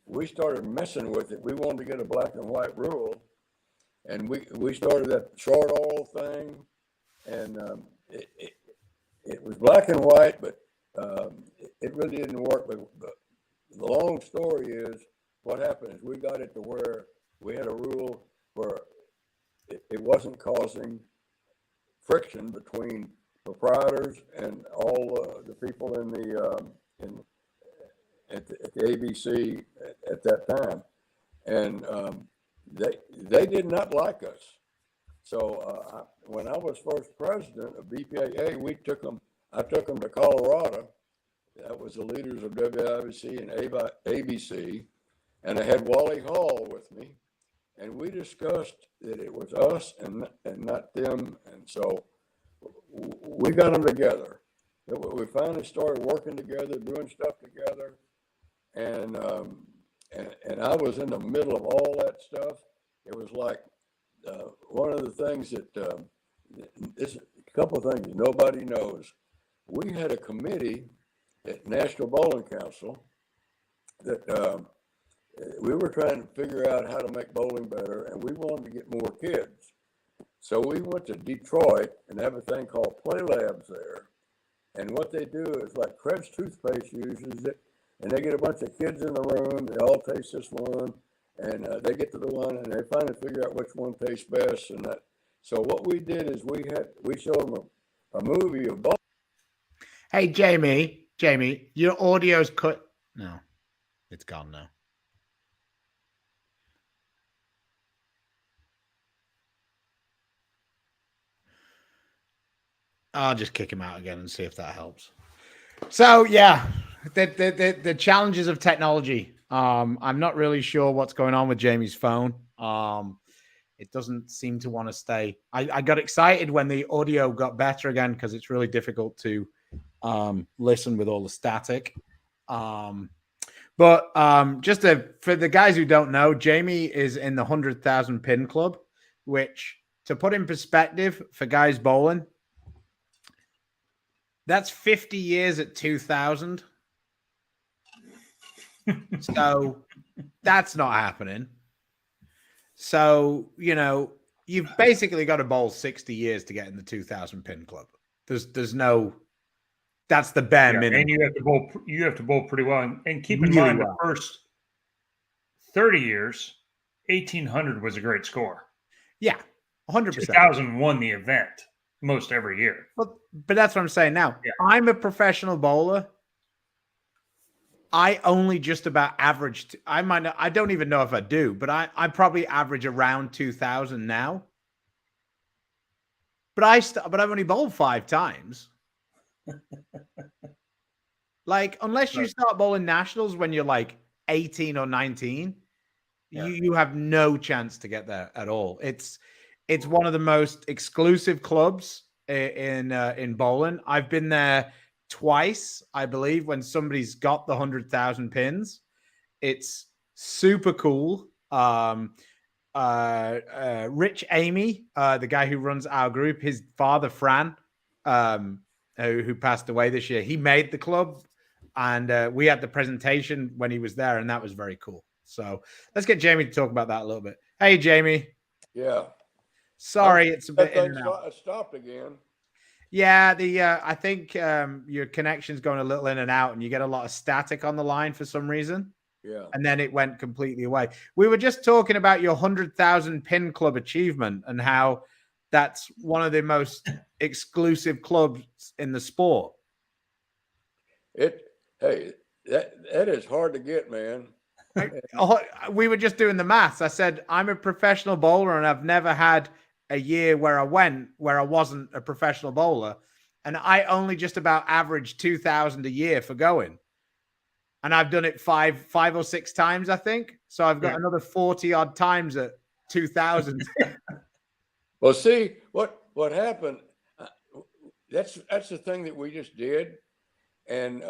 we started messing with it. We wanted to get a black and white rule. And we started that short oil thing. And it was black and white, but it really didn't work. But the long story is, what happened is we got it to where we had a rule where it wasn't causing friction between proprietors and all the people in the at the ABC at that time, and they did not like us. So when I was first president of BPAA, I took them to Colorado. That was the leaders of WIBC and ABC, and I had Wally Hall with me, and we discussed that it was us and not them, and so we got them together. We finally started working together, doing stuff together, and I was in the middle of all that stuff. It was like one of the things that this a couple of things nobody knows. We had a committee at National Bowling Council that we were trying to figure out how to make bowling better, and we wanted to get more kids. So we went to Detroit and have a thing called Play Labs there. And what they do is like Krebs toothpaste uses it, and they get a bunch of kids in the room. They all taste this one, and they get to the one, and they finally figure out which one tastes best. And that. So what we did is we showed them a movie of bowling. Hey, Jamie, your audio's cut. No, it's gone now. I'll just kick him out again and see if that helps. So yeah, the challenges of technology. I'm not really sure what's going on with Jamie's phone. It doesn't seem to want to stay. I got excited when the audio got better again because it's really difficult to listen with all the static. But for the guys who don't know, Jamie is in the 100,000 pin club, which, to put in perspective for guys bowling, that's 50 years at 2,000. So that's not happening. So, you've basically got to bowl 60 years to get in the 2,000 pin club. There's no, that's the bare minimum. And you have to bowl pretty well. And keep in mind, the first 30 years, 1,800 was a great score. Yeah, 100%. 2,000 won the event most every year. But that's what I'm saying now. Yeah. I'm a professional bowler. I only just about averaged. I don't even know if I do, but I probably average around 2,000 now. But I've only bowled 5 times. Like, unless you start bowling nationals when you're like 18 or 19, you have no chance to get there at all. It's one of the most exclusive clubs in bowling. I've been there twice, I believe, when somebody's got the 100,000 pins. It's super cool. Rich Amy, the guy who runs our group, his father Fran, who passed away this year, he made the club, and we had the presentation when he was there, and that was very cool. So let's get Jamie to talk about that a little bit. Hey, Jamie. Yeah. Sorry, it's a bit in and out. It stopped again. Yeah, I think your connection's going a little in and out, and you get a lot of static on the line for some reason. Yeah. And then it went completely away. We were just talking about your 100,000 pin club achievement and how that's one of the most exclusive clubs in the sport. That is hard to get, man. We were just doing the maths. I said, I'm a professional bowler, and I've never had a year where I wasn't a professional bowler, and I only just about averaged 2,000 a year for going, and I've done it five or six times, I think. So I've got another 40 odd times at 2,000. Well, see what happened. That's the thing that we just did, and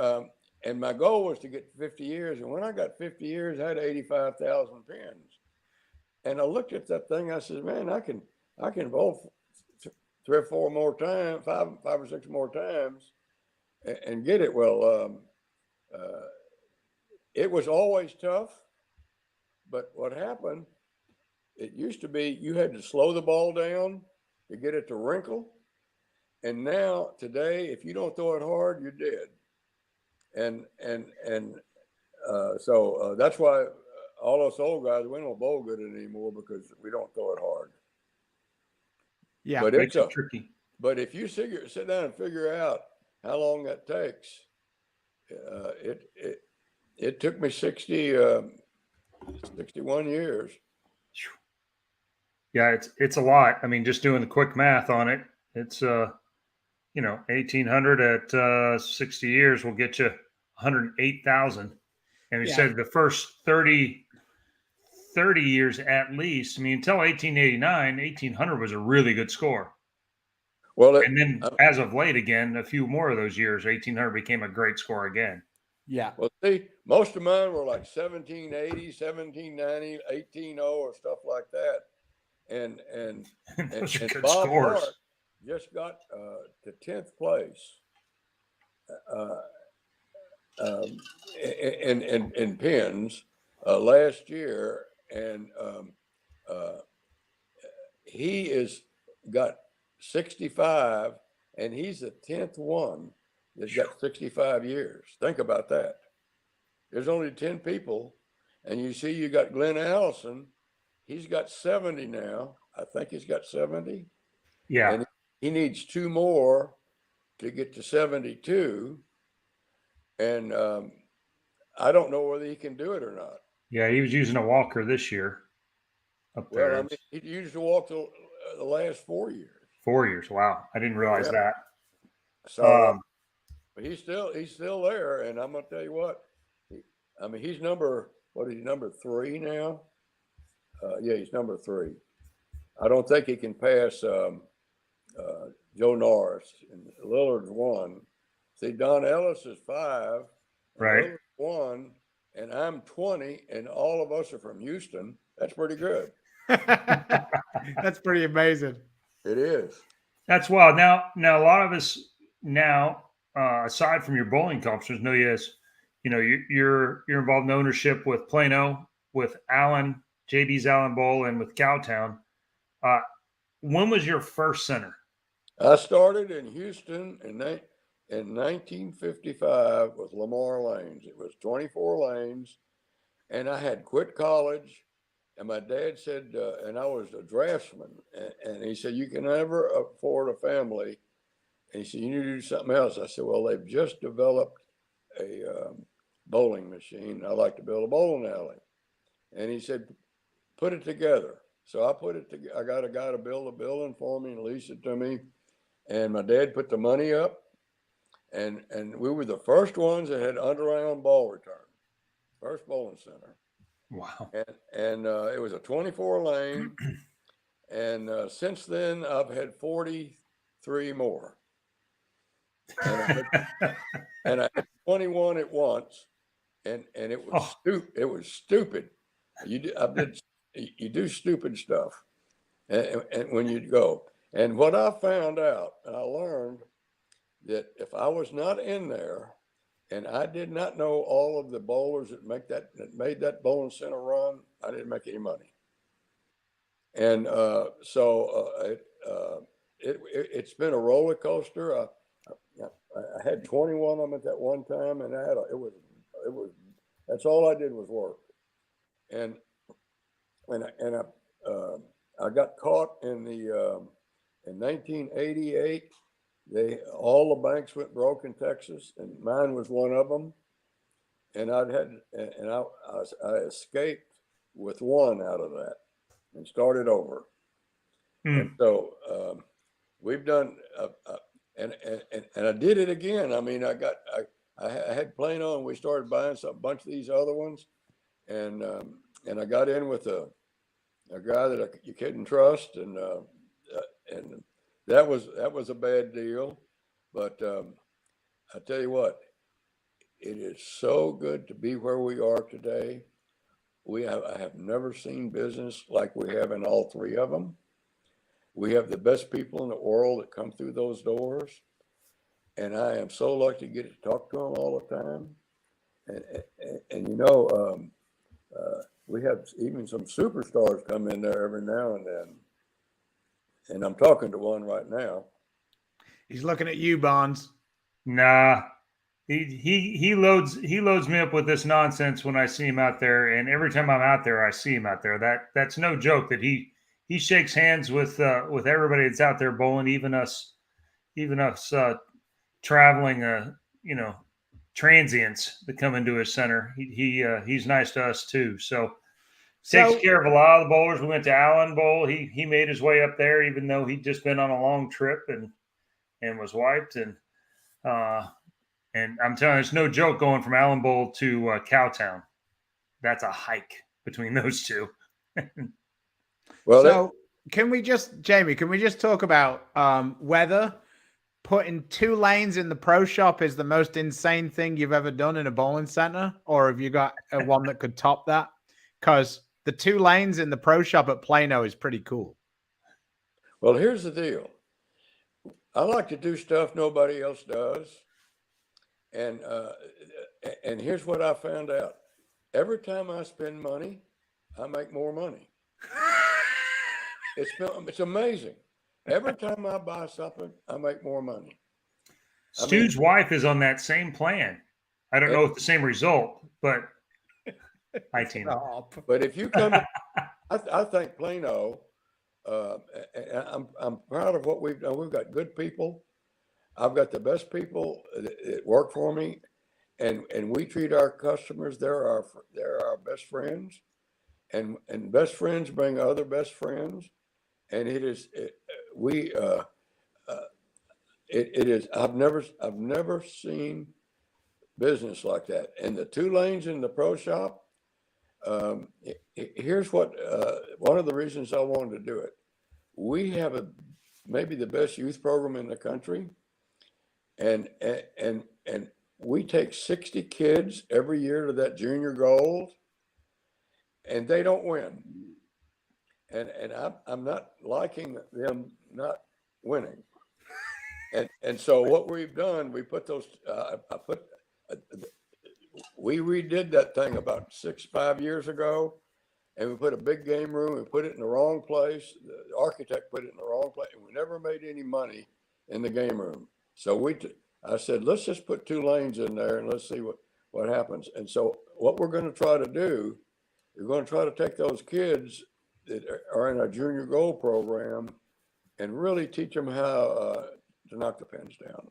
my goal was to get 50 years, and when I got 50 years, I had 85,000 pins, and I looked at that thing. I said, man, I can bowl 3 or 4 more times, 5 or 6 more times, and get it. Well, it was always tough, but what happened? It used to be you had to slow the ball down to get it to wrinkle, and now today, if you don't throw it hard, you're dead. And So that's why all us old guys, we don't bowl good anymore because we don't throw it hard. Yeah. But Makes it tricky. But if you sit down and figure out how long that takes, it took me 61 years. Yeah, it's a lot. I mean, just doing the quick math on it, it's 1800 at 60 years will get you 108,000. And we said the first 30 years at least. I mean, until 1889, 1800 was a really good score. Well, and then as of late, again, a few more of those years, 1800 became a great score again. Yeah. Well, see, most of mine were like 1780, 1790, 1800 or stuff like that. And Those are good Bob scores. Hart just got to 10th place in pins last year, and he is got 65, and he's the 10th one that's got 65 years. Think about that. There's only 10 people, and you got Glenn Allison. He's got 70 now. I think he's got 70. Yeah. And he needs 2 more to get to 72. And I don't know whether he can do it or not. Yeah, he was using a walker this year up there. Well, I mean, he used to walk the last 4 years. 4 years. Wow. I didn't realize that. So he's still there. And I'm going to tell you what, he's number 3 now? Yeah, he's number 3. I don't think he can pass Joe Norris. And Lillard's 1. See, Don Ellis is 5. Right. Lillard's 1, and I'm 20, and all of us are from Houston. That's pretty good. That's pretty amazing. It is. That's wild. Now a lot of us now, aside from your bowling competitions, know you as, you're involved in ownership with Plano, with Allen, JB's Allen Bowl, and with Cowtown. When was your first center? I started in Houston in 1955 with Lamar Lanes. It was 24 lanes, and I had quit college. And my dad said, and I was a draftsman, and he said, you can never afford a family. And he said, you need to do something else. I said, well, they've just developed a bowling machine. I'd like to build a bowling alley. And he said, put it together. So I put it together. I got a guy to build a building for me and lease it to me. And my dad put the money up. And we were the first ones that had underground ball return. First bowling center. Wow. And it was a 24 lane. And since then, I've had 43 more. And I had 21 at once. And it was it was stupid. You do stupid stuff. And when you go. And what I found out, I learned that if I was not in there, and I did not know all of the bowlers that made that bowling center run, I didn't make any money. And it's been a roller coaster. I had 21 of them at that one time, and that's all I did was work. And I got caught in 1988. All the banks went broke in Texas, and mine was one of them. And I escaped with one out of that and started over. And so we've done, and I did it again. I mean, I had Plano, and we started buying a bunch of these other ones, and I got in with a guy that you couldn't trust, and that was a bad deal. But I tell you what, it is so good to be where we are today. I have never seen business like we have in all 3 of them. We have the best people in the world that come through those doors, and I am so lucky to get to talk to them all the time. And we have even some superstars come in there every now and then. And I'm talking to one right now. He's looking at you, Bonds. Nah, He loads me up with this nonsense when I see him out there, and every time I'm out there, I see him out there. That's no joke. That he shakes hands with everybody that's out there bowling, even us traveling transients that come into his center. He's nice to us too. So takes care of a lot of the bowlers. We went to Allen Bowl. He made his way up there, even though he'd just been on a long trip and was wiped. And I'm telling you, it's no joke going from Allen Bowl to Cowtown. That's a hike between those two. Well, so Jamie, can we just talk about whether putting 2 lanes in the pro shop is the most insane thing you've ever done in a bowling center, or have you got one that could top that? Because the 2 lanes in the pro shop at Plano is pretty cool. Well, here's the deal. I like to do stuff nobody else does. And here's what I found out. Every time I spend money, I make more money. It's amazing. Every time I buy something, I make more money. Stu's wife is on that same plan. I don't know if the same result, but I team. But if you come, I think Plano. I'm proud of what we've done. We've got good people. I've got the best people that work for me, and we treat our customers. They're our best friends, and best friends bring other best friends, and it is. I've never seen business like that. And the 2 lanes in the pro shop. Here's what one of the reasons I wanted to do it. We have maybe the best youth program in the country, and we take 60 kids every year to that junior gold, and they don't win. And I'm not liking them not winning. And so what we've done, we put those. We redid that thing about 5 years ago, and we put a big game room. We put it in the wrong place. The architect put it in the wrong place, and we never made any money in the game room. So I said, let's just put 2 lanes in there and let's see what happens. And so what we're going to try to do, we're going to try to take those kids that are in our junior gold program and really teach them how to knock the pins down.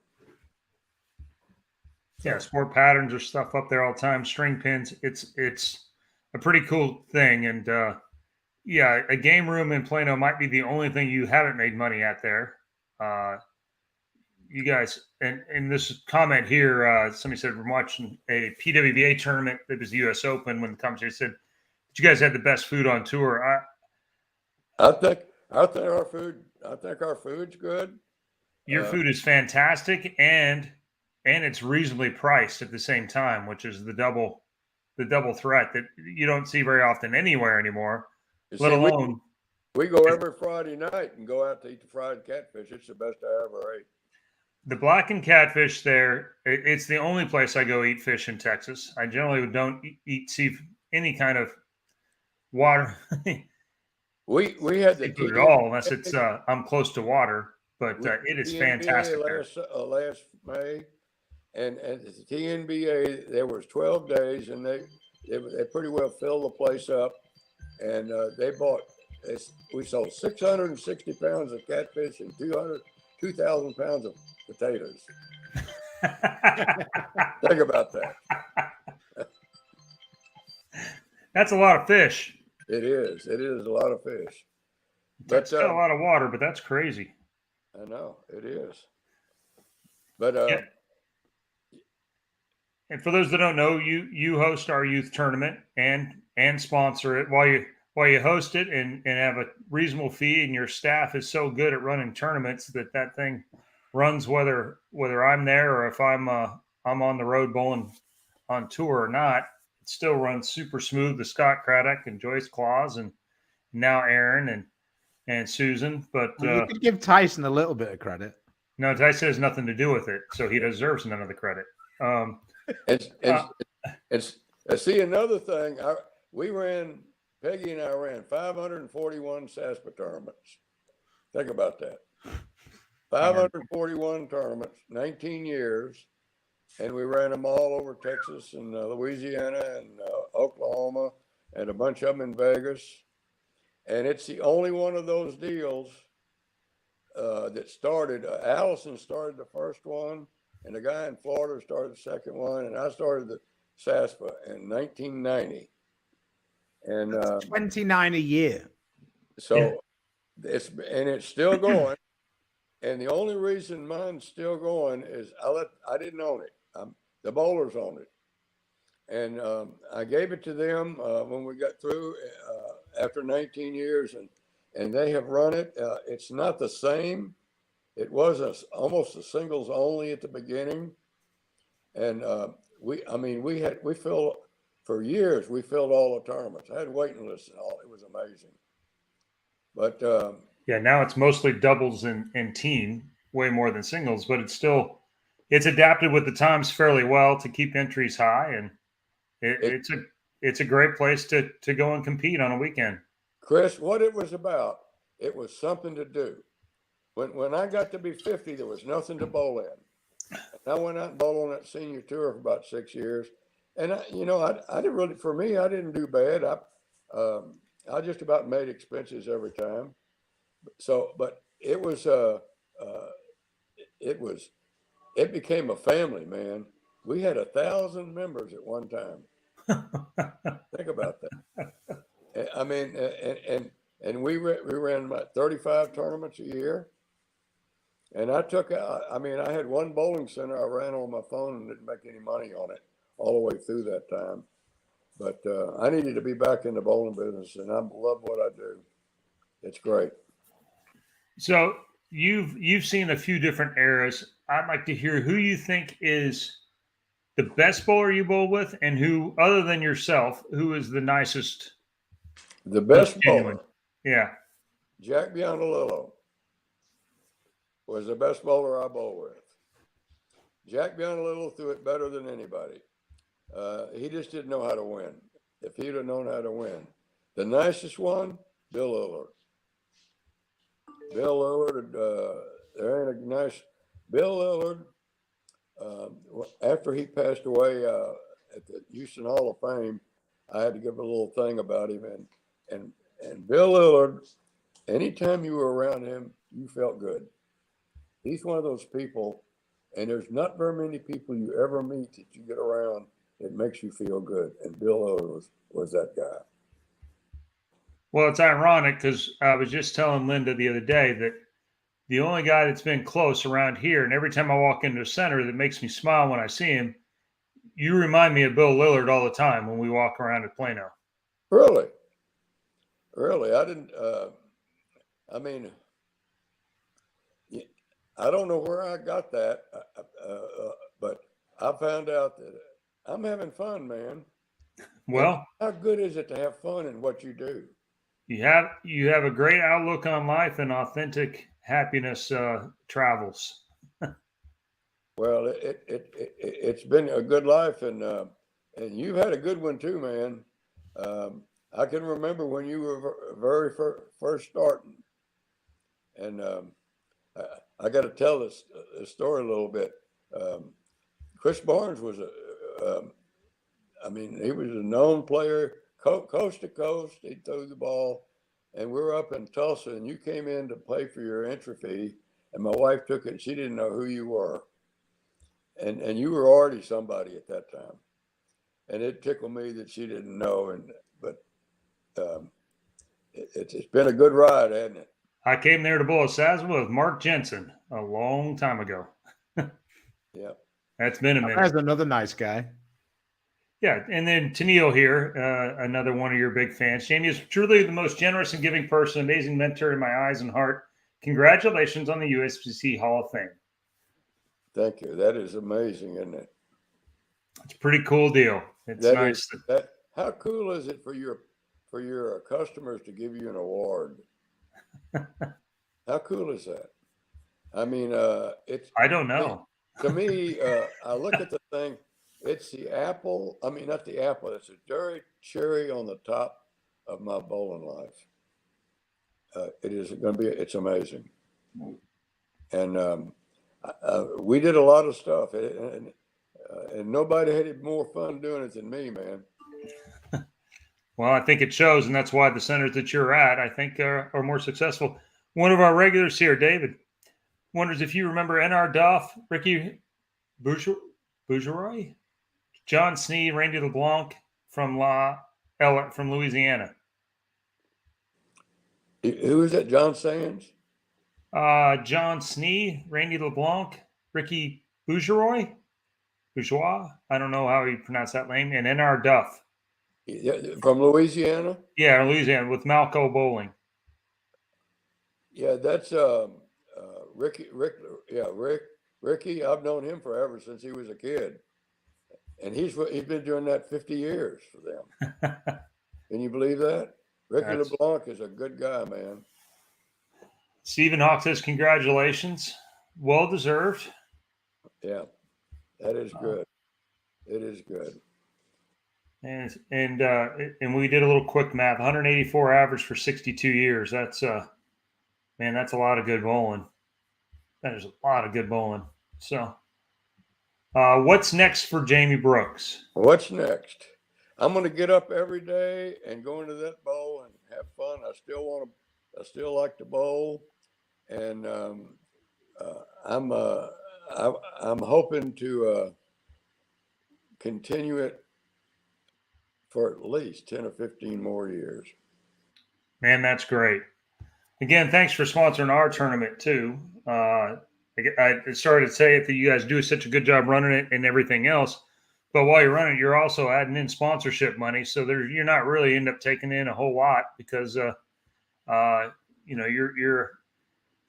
Yeah, sport patterns or stuff up there all the time. String pins. It's a pretty cool thing. And yeah, a game room in Plano might be the only thing you haven't made money at there. You guys, and in this comment here, somebody said we're watching a PWBA tournament that was the U.S. Open. When the commentator said, "But you guys had the best food on tour." I think our food's good. Your food is fantastic, and it's reasonably priced at the same time, which is the double threat that you don't see very often anywhere anymore. Let alone we go every Friday night and go out to eat the fried catfish. It's the best I ever ate. The blackened catfish there, it's the only place I go eat fish in Texas. I generally don't eat any kind of water. We had the seafood at all, unless it's I'm close to water. But it is fantastic. Last May, and at the TNBA there was 12 days, and they pretty well filled the place up, and we sold 660 pounds of catfish and 2,000 pounds of potatoes. Think about that. That's a lot of fish. It is a lot of fish. That's got a lot of water, but that's crazy. I know it is. But yeah. And for those that don't know, you host our youth tournament and sponsor it while you host it and have a reasonable fee, and your staff is so good at running tournaments that thing runs whether I'm there or if I'm on the road bowling on tour or not. It still runs super smooth. The Scott Craddock and Joyce Claus and now Aaron and Susan. But you could give Tyson a little bit of credit. No, Tyson has nothing to do with it, so he deserves none of the credit. See, another thing, Peggy and I ran 541 SASPA tournaments. Think about that. 541 tournaments, 19 years, and we ran them all over Texas and Louisiana and Oklahoma, and a bunch of them in Vegas. And it's the only one of those deals that started. Allison started the first one, and the guy in Florida started the second one, and I started the SASPA in 1990. And 29 a year. so it's still going. And the only reason mine's still going is I didn't own it. The bowlers owned it. And I gave it to them when we got through after 19 years, and they have run it. It's not the same. It was almost a singles only at the beginning. And we filled, for years, we filled all the tournaments. I had waiting lists and all. It was amazing. But yeah, now it's mostly doubles and team, way more than singles, but it's adapted with the times fairly well to keep entries high, and it's a great place to go and compete on a weekend. Chris, what it was about, it was something to do. When I got to be 50, there was nothing to bowl in. And I went out and bowled on that senior tour for about 6 years, and I didn't really, for me, I didn't do bad. I just about made expenses every time. So, but it became a family, man. We had 1,000 members at one time. Think about that. I mean, and we ran about 35 tournaments a year. And I had one bowling center I ran on my phone and didn't make any money on it all the way through that time. But I needed to be back in the bowling business, and I love what I do. It's great. So you've seen a few different eras. I'd like to hear who you think is the best bowler you bowl with, and who, other than yourself, who is the nicest. The best bowler. Yeah. Jack Biondelillo was the best bowler I bowled with. Jack Biondelillo threw it better than anybody. He just didn't know how to win. If he'd have known how to win. The nicest one, Bill Lillard. Bill Lillard, there ain't a nice. Bill Lillard, after he passed away at the Houston Hall of Fame, I had to give a little thing about him. And Bill Lillard, anytime you were around him, you felt good. He's one of those people, and there's not very many people you ever meet that you get around that makes you feel good. And Bill Lillard was that guy. Well, it's ironic because I was just telling Linda the other day that the only guy that's been close around here, and every time I walk into a center that makes me smile when I see him, you remind me of Bill Lillard all the time when we walk around at Plano. Really? I didn't, I don't know where I got that, but I found out that I'm having fun, man. Well, how good is it to have fun in what you do? You have a great outlook on life, and authentic happiness travels. Well, it's been a good life, and you've had a good one too, man. I can remember when you were very first starting, and I got to tell this story a little bit. Chris Barnes was he was a known player, coast to coast. He threw the ball, and we were up in Tulsa, and you came in to pay for your entry fee, and my wife took it. She didn't know who you were, and you were already somebody at that time, and it tickled me that she didn't know. But it's been a good ride, hasn't it? I came there to bowl at Sasma with Mark Jensen a long time ago. Yeah, that's been a minute. That's another nice guy. Yeah, and then Tennille here, another one of your big fans. Jamie is truly the most generous and giving person, amazing mentor in my eyes and heart. Congratulations on the USBC Hall of Fame. Thank you. That is amazing, isn't it? It's a pretty cool deal. It's nice. How cool is it for your customers to give you an award? How cool is that? I mean, I don't know. To me, I look at the thing. It's the apple. I mean, not the apple. It's a cherry on the top of my bowling life. It is going to be. It's amazing. And we did a lot of stuff. And And nobody had more fun doing it than me, man. Well, I think it shows, and that's why the centers that you're at, I think, are more successful. One of our regulars here, David, wonders if you remember N.R. Duff, Ricky Bourgeois, John Sneed, Randy LeBlanc from Louisiana. Who is that? John Sands? John Sneed, Randy LeBlanc, Ricky Bourgeois. I don't know how you pronounce that name, and N.R. Duff. Yeah, from Louisiana? Yeah, Louisiana with Malco Bowling. Yeah, that's Ricky. Ricky. I've known him forever since he was a kid, and he's been doing that 50 years for them. Can you believe that? Ricky LeBlanc is a good guy, man. Stephen Hawk says, "Congratulations, well deserved." Yeah, that is good. It is good. And we did a little quick math. 184 average for 62 years. That's man, that's a lot of good bowling. That is a lot of good bowling. So, what's next for Jamie Brooks? What's next? I'm going to get up every day and go into that bowl and have fun. I still like to bowl, and I'm hoping to continue it for at least 10 or 15 more years. Man, that's great. Again, thanks for sponsoring our tournament too. I started to say it that you guys do such a good job running it and everything else, but while you're running it, you're also adding in sponsorship money. So you're not really end up taking in a whole lot because you're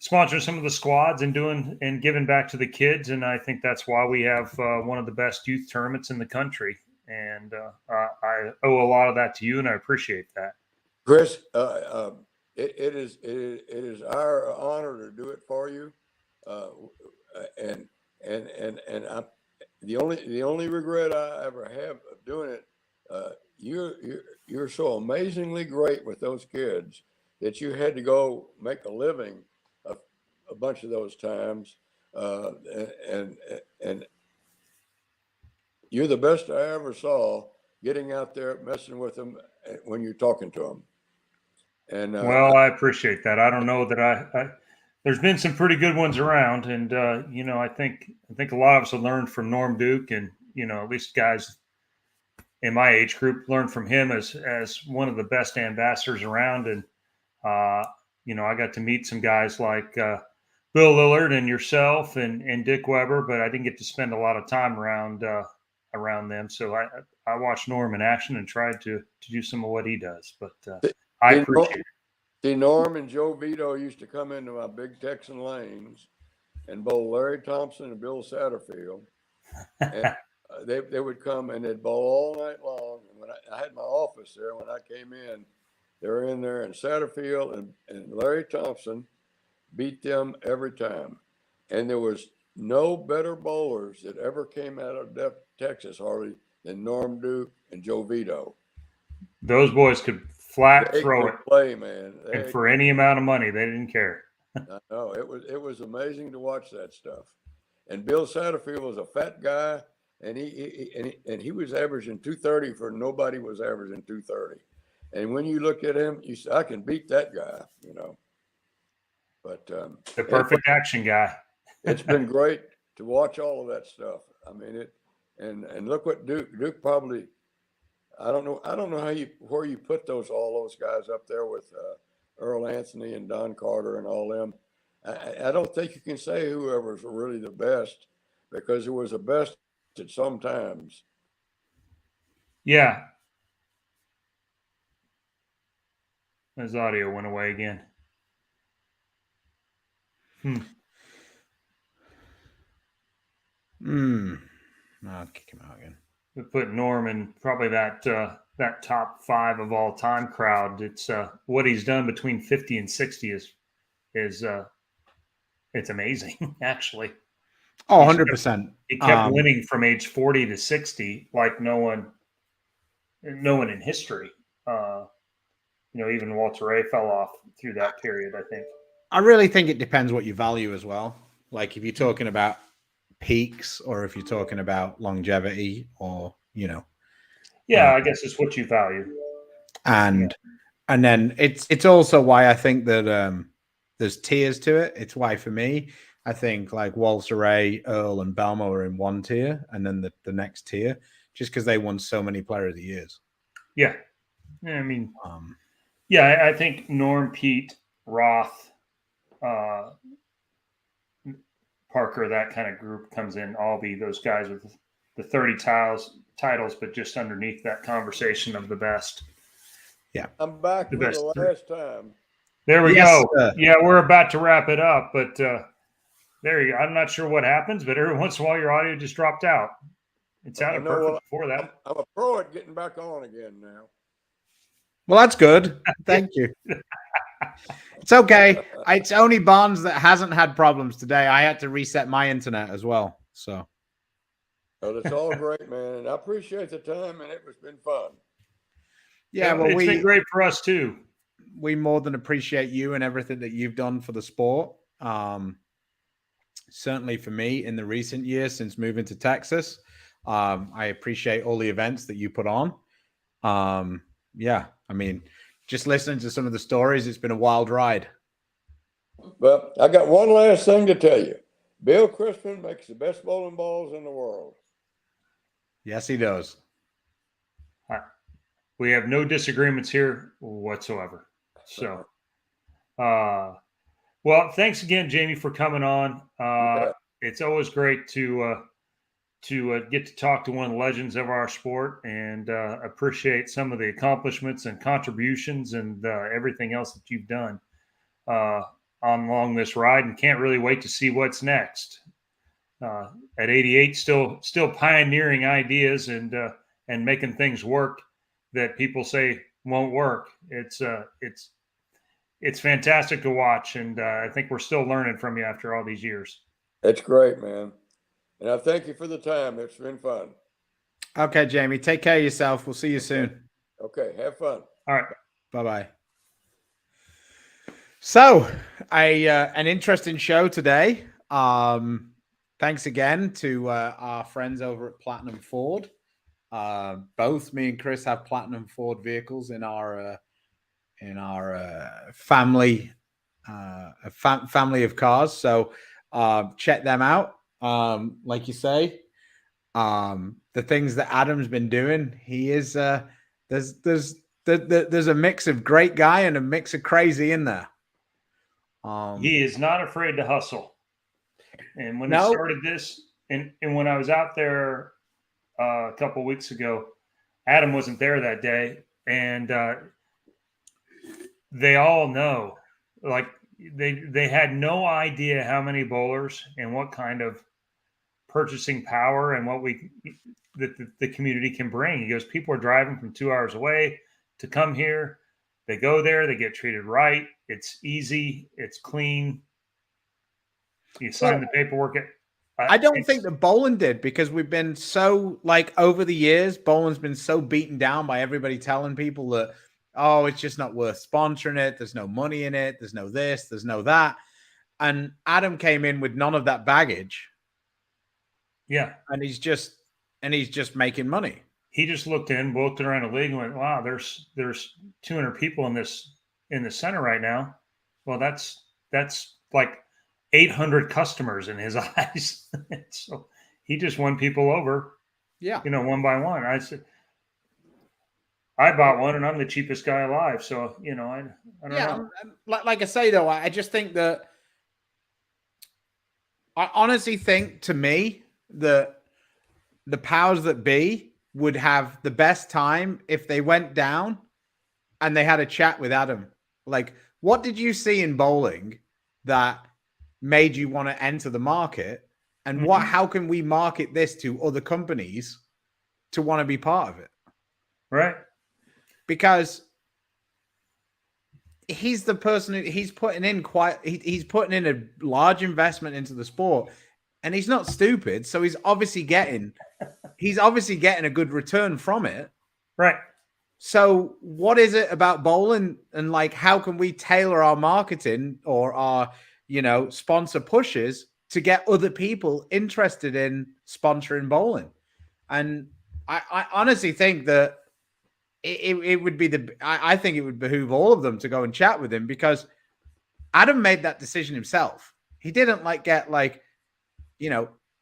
sponsoring some of the squads and doing and giving back to the kids, and I think that's why we have one of the best youth tournaments in the country. And I owe a lot of that to you, and I appreciate that, Chris. It is our honor to do it for you, and I, the only regret I ever have of doing it, you're so amazingly great with those kids that you had to go make a living a bunch of those times, and you're the best I ever saw getting out there messing with them when you're talking to them. And well, I appreciate that. I don't know that I there's been some pretty good ones around, and I think a lot of us have learned from Norm Duke, and at least guys in my age group learned from him as one of the best ambassadors around. And I got to meet some guys like Bill Lillard and yourself and Dick Weber, but I didn't get to spend a lot of time around them. So I watched Norm in action and tried to do some of what he does, but. I appreciate it. See, Norm and Joe Vito used to come into my big Texan lanes and bowl Larry Thompson and Bill Satterfield. And they would come and they'd bowl all night long. And when I had my office there, when I came in, they were in there, and Satterfield and Larry Thompson beat them every time. And there was no better bowlers that ever came out of Texas, hardly, than Norm Duke and Joe Vito. Those boys could flat they throw it, play, man. and for any amount of money, they didn't care. I know it was amazing to watch that stuff. And Bill Satterfield was a fat guy, and he was averaging 230 for nobody was averaging 230. And when you look at him, you say, I can beat that guy, But the perfect action guy. It's been great to watch all of that stuff. I mean and look what Duke probably. I don't know where you put all those guys up there with Earl Anthony and Don Carter and all them. I don't think you can say whoever's really the best, because it was the best at some times. Yeah. His audio went away again. I'll kick him out again. We put Norm in probably that top 5 of all time crowd. It's what he's done between 50 and 60 is it's amazing, actually. Oh, 100%. He kept winning from age 40 to 60 like no one in history. Even Walter Ray fell off through that period, I think. I really think it depends what you value as well. Like if you're talking about peaks or if you're talking about longevity or, Yeah, I guess it's what you value. and then it's also why I think that there's tiers to it. It's why for me, I think like Walter Ray, Earl, and Belmo are in one tier, and then the next tier, just because they won so many Player of the Years. Yeah. I mean, I think Norm, Pete, Roth, Parker, that kind of group comes in. All those guys with the 30 titles, but just underneath that conversation of the best. Yeah. I'm back for the last time. There we go. Yeah, we're about to wrap it up, but there you go. I'm not sure what happens, but every once in a while your audio just dropped out. It sounded perfect before that. I'm a pro at getting back on again now. Well, that's good. Thank you. It's okay. It's only Barnes that hasn't had problems today. I had to reset my internet as well. So. Oh, that's all great, man. And I appreciate the time, and it's been fun. Yeah, well, it's been great for us too. We more than appreciate you and everything that you've done for the sport. Certainly for me in the recent years since moving to Texas, I appreciate all the events that you put on. Yeah, I mean, just listening to some of the stories, it's been a wild ride. Well, I got one last thing to tell you. Bill Crispin makes the best bowling balls in the world. Yes, he does. We have no disagreements here whatsoever. So, well, thanks again, Jamie, for coming on. It's always great to get to talk to one of the legends of our sport and appreciate some of the accomplishments and contributions and everything else that you've done along this ride, and can't really wait to see what's next. At 88, still pioneering ideas and making things work that people say won't work. It's fantastic to watch, and I think we're still learning from you after all these years. That's great, man. And I thank you for the time. It's been fun. Okay, Jamie, take care of yourself. We'll see you soon. Okay, have fun. All right. Bye-bye. So, an interesting show today. Thanks again to our friends over at Platinum Ford. Both me and Chris have Platinum Ford vehicles in our family family of cars. So check them out. Like you say, the things that Adam's been doing, he is there's a mix of great guy and a mix of crazy in there. He is not afraid to hustle. And when he started this, and when I was out there a couple of weeks ago, Adam wasn't there that day, and they all know, like they had no idea how many bowlers and what kind of purchasing power and what the community can bring. He goes, people are driving from 2 hours away to come here. They go there, they get treated right. It's easy, it's clean. You sign the paperwork. I don't think that bowling did, because we've been so, like, over the years, bowling's been so beaten down by everybody telling people that, oh, it's just not worth sponsoring it. There's no money in it. There's no this, there's no that. And Adam came in with none of that baggage. Yeah. And he's just making money. He just looked around the league and went, wow, there's 200 people in the center right now. Well, that's like 800 customers in his eyes. So he just won people over. Yeah. One by one. I said, I bought one and I'm the cheapest guy alive. So, I don't know. Like I say, though, I just think that I honestly think, to me, that the powers that be would have the best time if they went down and they had a chat with Adam. Like, what did you see in bowling that made you want to enter the market? And how can we market this to other companies to want to be part of it? Right. Because he's the person who he's putting in a large investment into the sport, and he's not stupid. So he's obviously getting a good return from it. Right. So what is it about bowling, and like, how can we tailor our marketing or our, sponsor pushes to get other people interested in sponsoring bowling. And I honestly think that it would be I think it would behoove all of them to go and chat with him, because Adam made that decision himself. He didn't get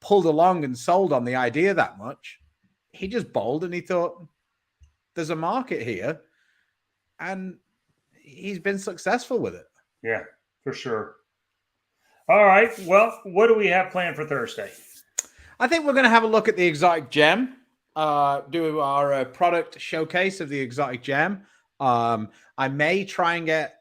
pulled along and sold on the idea that much. He just bowled and he thought there's a market here, and he's been successful with it. Yeah, for sure. All right. Well, what do we have planned for Thursday? I think we're going to have a look at the exotic gem, do our product showcase of the exotic gem. I may try and get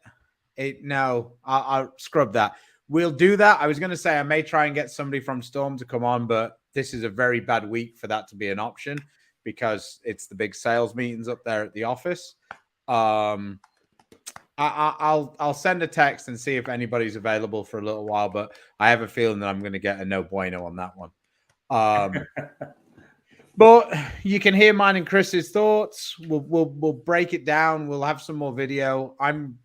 it. No, I'll scrub that. We'll do that. I was going to say I may try and get somebody from Storm to come on, but this is a very bad week for that to be an option, because it's the big sales meetings up there at the office. I'll send a text and see if anybody's available for a little while, but I have a feeling that I'm going to get a no bueno on that one. But you can hear mine and Chris's thoughts. We'll break it down. We'll have some more video. I'm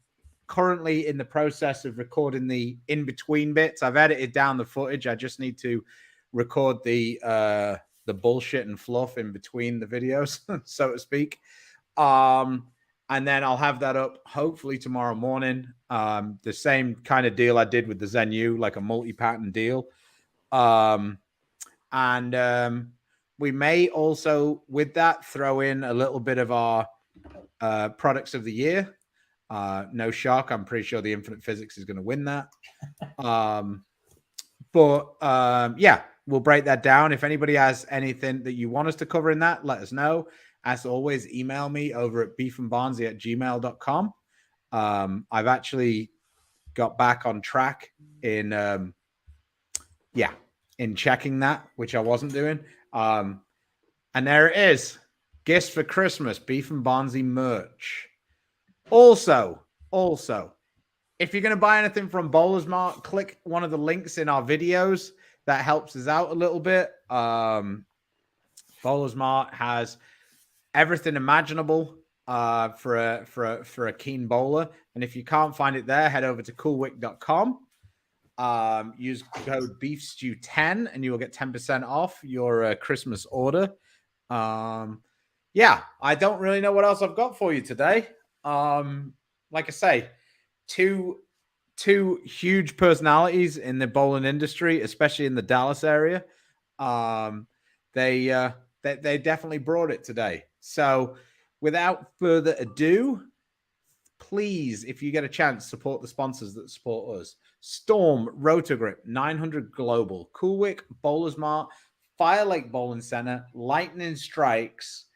currently in the process of recording the in-between bits. I've edited down the footage. I just need to record the bullshit and fluff in between the videos, so to speak. And then I'll have that up hopefully tomorrow morning. The same kind of deal I did with the Zen U, like a multi-pattern deal. We may also, with that, throw in a little bit of our products of the year. No shock. I'm pretty sure the Infinite Physics is going to win that. Yeah, we'll break that down. If anybody has anything that you want us to cover in that, let us know. As always, email me over at beefandbarnzy@gmail.com. I've actually got back on track in checking that, which I wasn't doing. And there it is. Gifts for Christmas, Beef and Barnzy merch. Also, if you're going to buy anything from Bowler's Mart, click one of the links in our videos. That helps us out a little bit. Bowler's Mart has everything imaginable for a keen bowler. And if you can't find it there, head over to coolwick.com. Use code BEEFSTEW10 and you will get 10% off your Christmas order. I don't really know what else I've got for you today. Like I say, two huge personalities in the bowling industry, especially in the Dallas area. They definitely brought it today. So without further ado, please, if you get a chance, support the sponsors that support us. Storm, Rotogrip, 900 Global, Coolwick, Bowler's Mart, Fire Lake Bowling Center, Lightning Strikes,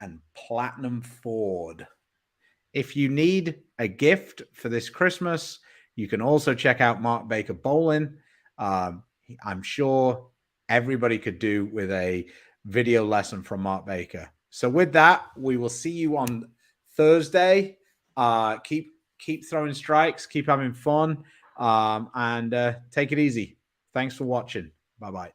and Platinum Ford. If you need a gift for this Christmas, you can also check out Mark Baker Bowling. I'm sure everybody could do with a video lesson from Mark Baker. So with that, we will see you on Thursday. Keep throwing strikes, keep having fun, and take it easy. Thanks for watching. Bye-bye.